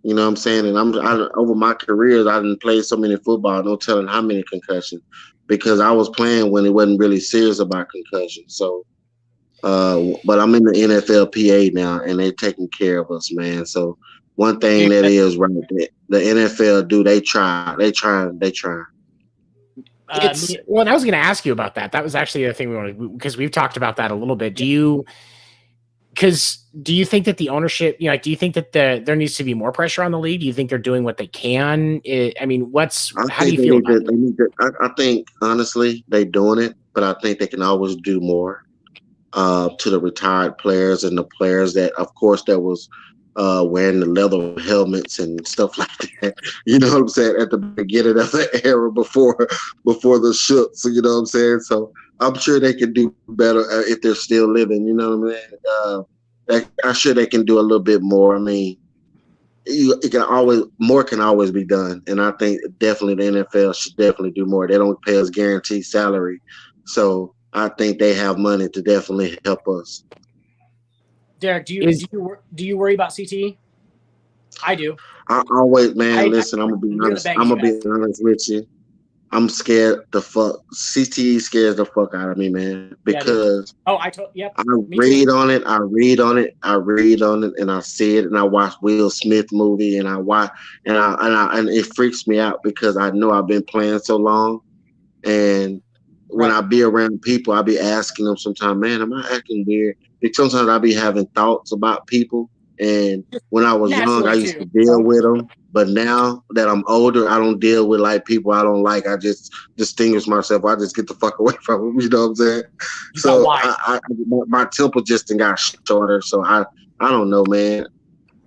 You know what I'm saying? And over my careers, I didn't play so many football, no telling how many concussions, because I was playing when it wasn't really serious about concussions. So, but I'm in the NFLPA now, and they're taking care of us, man. So one thing that is right, the NFL they try. Well, I was going to ask you about that. That was actually the thing we wanted, because we've talked about that a little bit. Do you think that the ownership, do you think that there needs to be more pressure on the league? Do you think they're doing what they can? How do you feel about it? I think, honestly, they're doing it, but I think they can always do more to the retired players and the players that, of course, that was wearing the leather helmets and stuff like that. You know what I'm saying? At the beginning of the era before the shoots, you know what I'm saying? So I'm sure they can do better if they're still living. You know what I mean? I'm sure they can do a little bit more. I mean, more can always be done, and I think definitely the NFL should definitely do more. They don't pay us guaranteed salary, so I think they have money to definitely help us. Derrick, do you worry about CTE? I do. I always, man. Listen, I'm gonna be honest. I'm gonna be honest with you. I'm scared the fuck. CTE scares the fuck out of me, man. Because I read on it, and I see it, and I watch Will Smith movie, and and it freaks me out because I know I've been playing so long, and when I be around people, I be asking them sometimes, man, am I acting weird? Because sometimes I be having thoughts about people, and when I was young, I used to deal with them. But now that I'm older, I don't deal with like people I don't like. I just distinguish myself. I just get the fuck away from them. You know what I'm saying? So my temper just got shorter. So I don't know, man.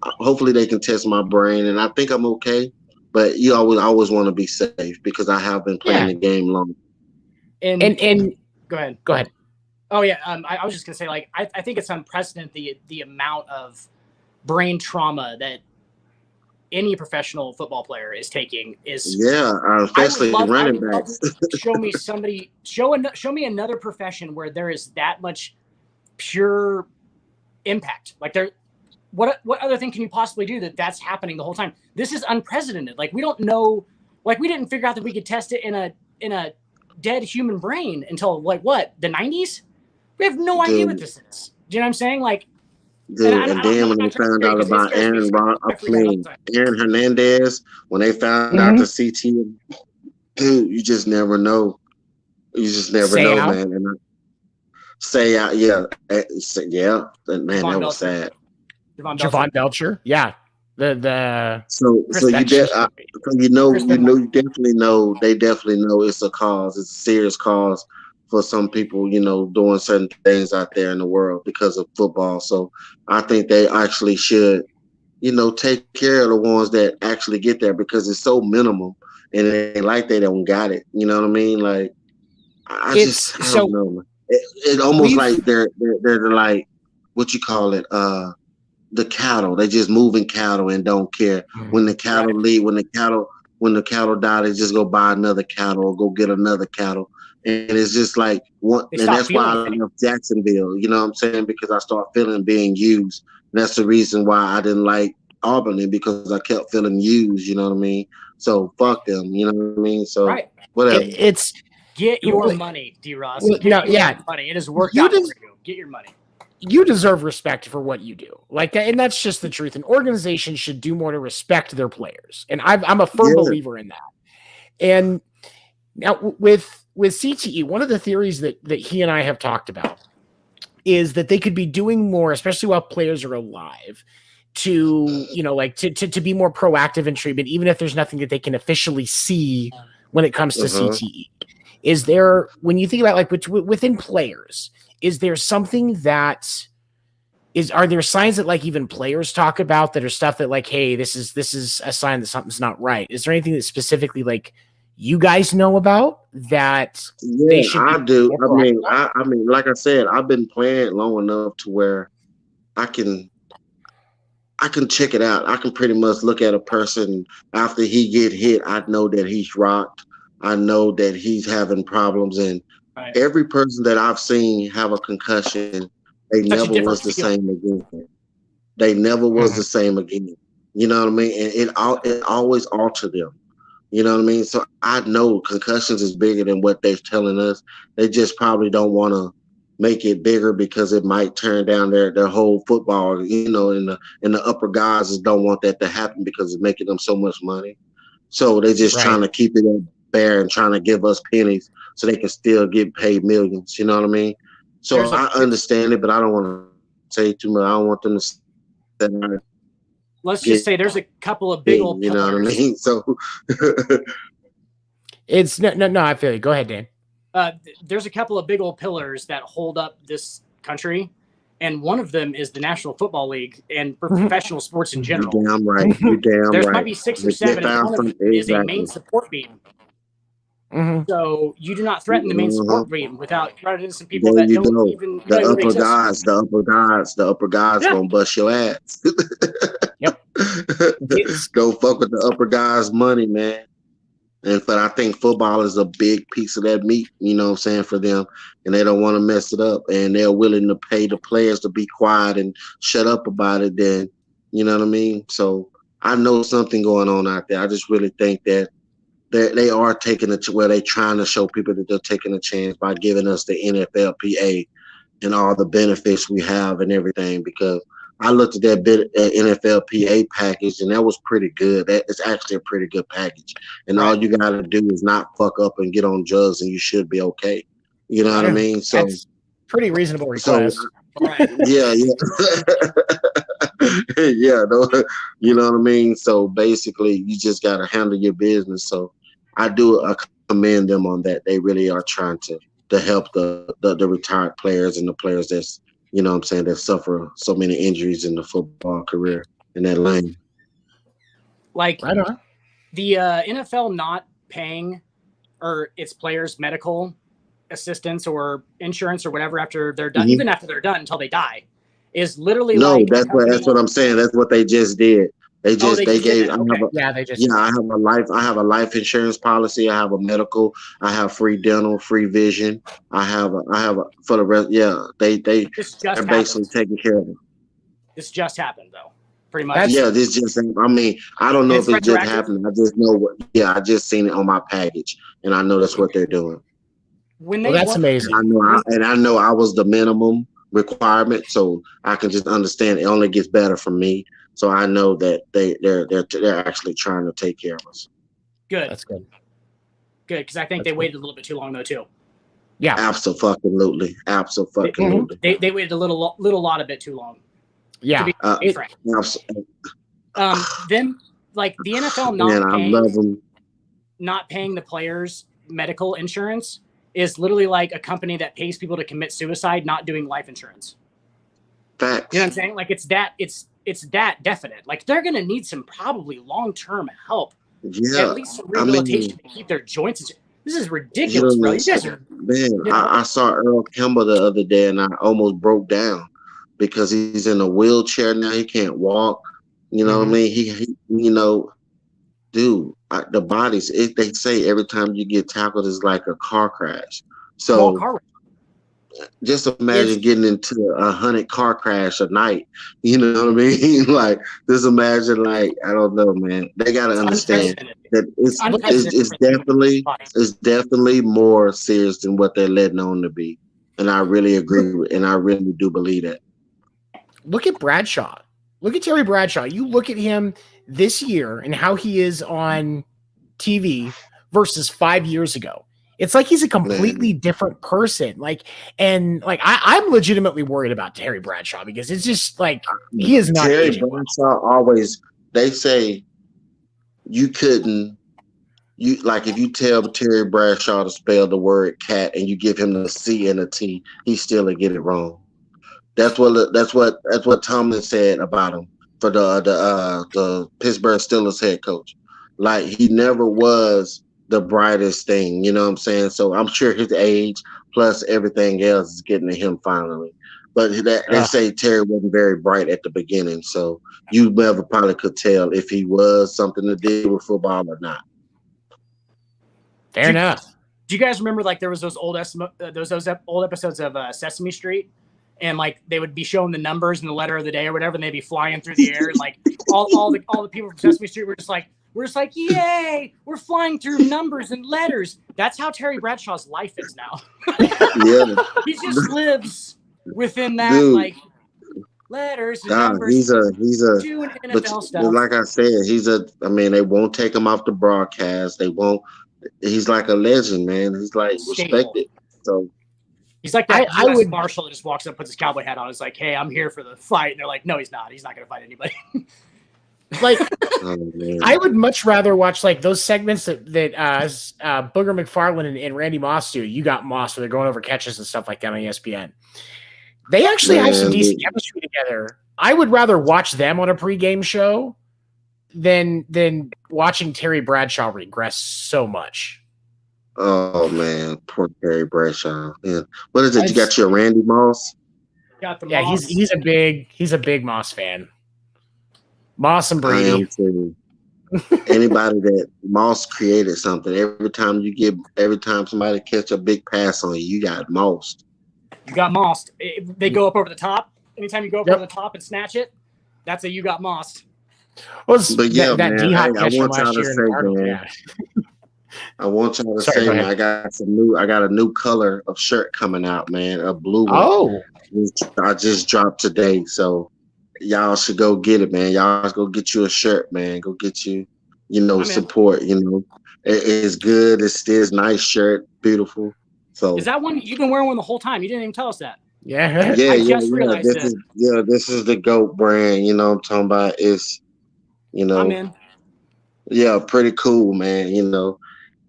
Hopefully they can test my brain, and I think I'm okay. But you always want to be safe because I have been playing the game long. And go ahead. Oh yeah, I was just gonna say, like, I think it's unprecedented the amount of brain trauma that any professional football player is taking. Especially running backs. Show me another profession where there is that much pure impact. Like, what other thing can you possibly do that's happening the whole time? This is unprecedented. Like, we don't know. Like, we didn't figure out that we could test it in a dead human brain until the 90s. We have no idea what this is. Do you know what I'm saying? Like. Dude, and then when they found out about Aaron Hernandez, when they found out the CT, dude, you just never know. You just never know, man. And man, that was sad. Javon Belcher, yeah. So you definitely know. They definitely know it's a cause. It's a serious cause for some people, doing certain things out there in the world because of football. So I think they actually should, take care of the ones that actually get there because it's so minimal and it ain't like they don't got it. You know what I mean? Like, I don't know. It almost like they're like, what you call it? The cattle. They just moving cattle and don't care. When the cattle leave, when the cattle die, they just go buy another cattle or go get another cattle. And it's just like and that's why I love Jacksonville, you know what I'm saying? Because I start feeling being used. And that's the reason why I didn't like Albany because I kept feeling used. You know what I mean? So fuck them. You know what I mean? So Right. whatever. It's Get your money, D. Ross. Well, Get no, your yeah. money. It has worked You out just- for you. Get your money. you deserve respect for what you do. Like, and that's just the truth. An organization should do more to respect their players, and I'm a firm believer in that. And now with CTE, one of the theories that he and I have talked about is that they could be doing more, especially while players are alive, to to be more proactive in treatment, even if there's nothing that they can officially see when it comes to CTE. Is there, when you think about like within players, is there something that are there signs that like even players talk about that are stuff that like, hey, this is a sign that something's not right? Is there anything that specifically like you guys know about that they should I do. I mean, like I said, I've been playing long enough to where I can check it out. I can pretty much look at a person after he get hit. I know that he's rocked. I know that he's having problems, and every person that I've seen have a concussion, they never was the same again. They never was the same again. You know what I mean? And it always altered them. You know what I mean? So I know concussions is bigger than what they're telling us. They just probably don't want to make it bigger because it might turn down their whole football. You know, and the upper guys just don't want that to happen because it's making them so much money. So they're just trying to keep it bare and trying to give us pennies so they can still get paid millions. You know what I mean? So I understand it, but I don't want to say too much. I don't want them to. Let's just say there's a couple of big old. You know what I mean? So it's no. I feel you. Go ahead, Dan. There's a couple of big old pillars that hold up this country, and one of them is the National Football League and professional sports in general. You're damn right. You're damn There's right. might be 6 or 7, and one of them is a main support beam. So you do not threaten the main support beam without running into some people that don't even the upper guys gonna bust your ass. Yep. Don't fuck with the upper guys' money, man. But I think football is a big piece of that meat, you know what I'm saying, for them. And they don't want to mess it up. And they're willing to pay the players to be quiet and shut up about it then. You know what I mean? So I know something going on out there. I just really think that they are taking it to where they're trying to show people that they're taking a chance by giving us the NFLPA and all the benefits we have and everything. Because I looked at that NFLPA package, and that was pretty good. That is actually a pretty good package. And all you got to do is not fuck up and get on drugs, and you should be okay. You know what I mean? So that's pretty reasonable request. Yeah. Yeah, no, you know what I mean? So basically, you just got to handle your business. So I commend them on that. They really are trying to help the retired players and the players that's, you know what I'm saying, that suffer so many injuries in the football career in that lane. Like the NFL not paying or its players medical assistance or insurance or whatever after they're done, even after they're done until they die, is literally that's what I'm saying. That's what they just did. They gave. I have a life insurance policy. I have a medical. I have free dental, free vision. I have for the rest. Yeah, they're basically taking care of them. This just happened though, pretty much. This just. I mean, I don't know if it just happened. I just know I just seen it on my package, and I know that's what they're doing. That's amazing. I know I was the minimum requirement, so I can just understand it only gets better from me. So I know that they're actually trying to take care of us. Good. That's good. Good, because I think they waited a little bit too long though too. Yeah. Absolutely. They waited a lot a bit too long. Yeah. Then like the NFL not paying the players medical insurance is literally like a company that pays people to commit suicide, not doing life insurance. Facts. You know what I'm saying? Like it's that definite. Like they're gonna need some probably long-term help. Yeah. At least some rehabilitation to keep their joints. This is ridiculous, bro. You guys are, I saw Earl Campbell the other day and I almost broke down because he's in a wheelchair now. He can't walk. You know what I mean? He dude, the bodies, they say every time you get tackled is like a car crash. So just imagine getting into 100 car crash a night. You know what I mean? Like, just imagine, like, I don't know, man. They got to understand that it's definitely more serious than what they're letting on to be. And I really agree with, and I really do believe that. Look at Bradshaw. Look at Terry Bradshaw. You look at him this year and how he is on TV versus 5 years ago. It's like he's a completely different person. I'm legitimately worried about Terry Bradshaw because it's just like he is not. Terry Bradshaw always. They say you couldn't. If you tell Terry Bradshaw to spell the word cat and you give him the C and the T, he still will get it wrong. That's what Tomlin said about him for the Pittsburgh Steelers head coach. Like, he never was the brightest thing, you know what I'm saying? So I'm sure his age plus everything else is getting to him finally. But they say Terry wasn't very bright at the beginning, so you never probably could tell if he was something to do with football or not. Fair enough. Do you guys remember, like, there was those old episodes of Sesame Street, and like they would be showing the numbers and the letter of the day or whatever, and they'd be flying through the air, and like all the people from Sesame Street were just like, yay, we're flying through numbers and letters. That's how Terry Bradshaw's life is now. Yeah, he just lives within that, like, letters and numbers. He's a doing NFL stuff. Like I said, they won't take him off the broadcast. They won't. He's like a legend, man. He's like respected. So he's like that US Marshal that just walks up, puts his cowboy hat on. He's like, hey, I'm here for the fight. And they're like, no, he's not. He's not going to fight anybody. Like, I would much rather watch like those segments that Booger McFarland and Randy Moss do. You got Moss, where they're going over catches and stuff like that on ESPN. They actually have some decent chemistry together. I would rather watch them on a pregame show than watching Terry Bradshaw regress so much. Oh man, poor Terry Bradshaw. Yeah. What is it? You got your Randy Moss? Got the Moss. he's a big Moss fan. Moss and Brady. Anybody that Moss created something. Every time somebody catch a big pass on you, you got Moss. You got Moss. They go up over the top. Anytime you go up over the top and snatch it, that's a you got Moss. Well, but yeah, man, I want y'all to say, man. I want y'all to say, man, I got a new color of shirt coming out, man. A blue one. Oh. I just dropped today, so y'all should go get it, man. Y'all go get you a shirt, man. Go get you, support. It's good. It's nice shirt, beautiful. So is that one you've been wearing one the whole time? You didn't even tell us that. Yeah. This is the GOAT brand. You know what I'm talking about? It's, I'm in. Yeah, pretty cool, man. A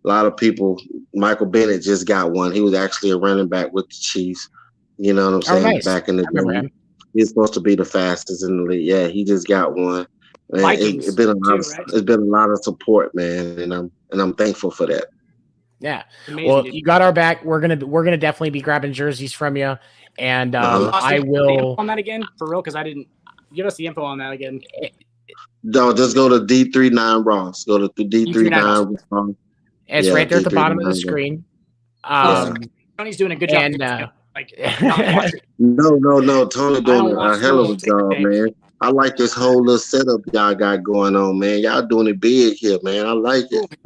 lot of people. Michael Bennett just got one. He was actually a running back with the Chiefs. You know what I'm saying? Nice. Back in the day, he's supposed to be the fastest in the league. Yeah, he just got one. It's been a lot of support, man, and I'm thankful for that. Yeah. Amazing, well, dude. You got our back. We're gonna definitely be grabbing jerseys from you, and I will on that again for real because I didn't give us the info on that again. No, just go to D39 Ross. Go to D39 Ross. It's right there at the bottom of the screen. Tony's doing a good job. No. Tony doing a hell of a job, man. I like this whole little setup y'all got going on, man. Y'all doing it big here, man. I like it.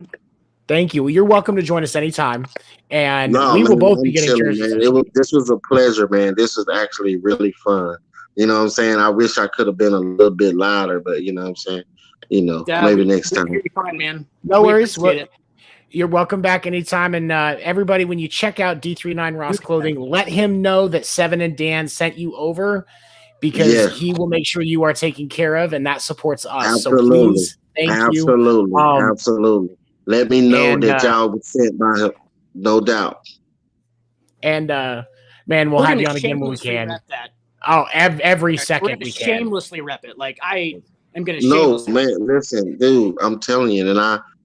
Thank you. Well, you're welcome to join us anytime. And we will both be getting jerseys. This was a pleasure, man. This was actually really fun. You know what I'm saying? I wish I could have been a little bit louder, but you know what I'm saying? Maybe next time. You're fine, man. No worries. You're welcome back anytime. And everybody, when you check out D39 Ross Clothing, let him know that Seven and Dan sent you over because he will make sure you are taken care of, and that supports us. Absolutely. So please, thank you. Absolutely. Let me know that y'all were sent by him. No doubt. And, man, we'll have you on again when we can. Oh, every second we can. Shamelessly rep it. Like, I am going to shamelessly. No, man, listen, dude, I'm telling you, and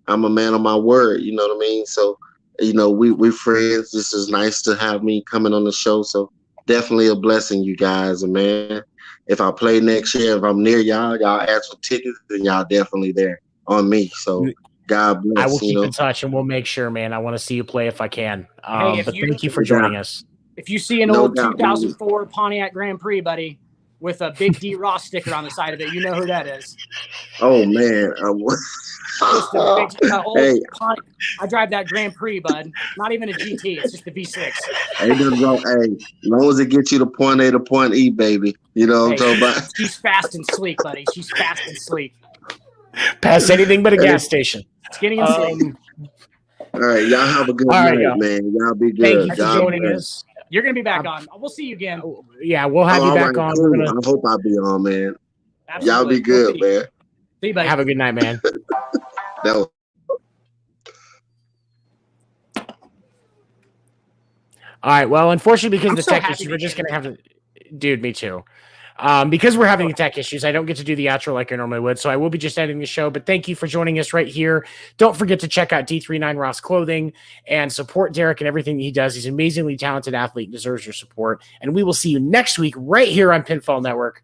I'm a man of my word, you know what I mean? So, we friends. This is nice to have me coming on the show. So definitely a blessing, you guys. And man, if I play next year, if I'm near y'all ask for tickets, then y'all definitely there on me. So God bless. I will keep in touch and we'll make sure, man. I want to see you play if I can. But thank you for joining us. If you see an No old doubt, 2004 Pontiac Grand Prix, buddy, with a big D Ross sticker on the side of it, you know who that is. Oh man. Just a big, old Hey, I drive that Grand Prix, bud. Not even a GT. It's just a V6. hey, just go. Hey, as long as it gets you to point A to point E, baby. You know what I'm talking about? She's fast and sleek, buddy. She's fast and sleek. Past anything but a gas station. Skinny and sleek. All right, y'all have a good All right, night, y'all. man. Y'all be good. Thank you for Y'all joining be us. You're going to be back on. We'll see you again. Yeah, we'll have you all back right, on. cool. We're gonna I hope I'll be on, man. Absolutely. Y'all be good, man. See you, buddy. have a good night, man. That was All right. Well, unfortunately, because I'm of the so tech happy issues, to we're just hear going to have to. Dude, me too. Because we're having tech issues, I don't get to do the outro like I normally would. So I will be just editing the show. But thank you for joining us right here. Don't forget to check out D39 Ross Clothing and support Derrick and everything he does. He's an amazingly talented athlete, deserves your support. And we will see you next week right here on Pinfall Network.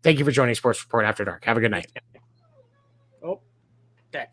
Thank you for joining Sports Report After Dark. Have a good night.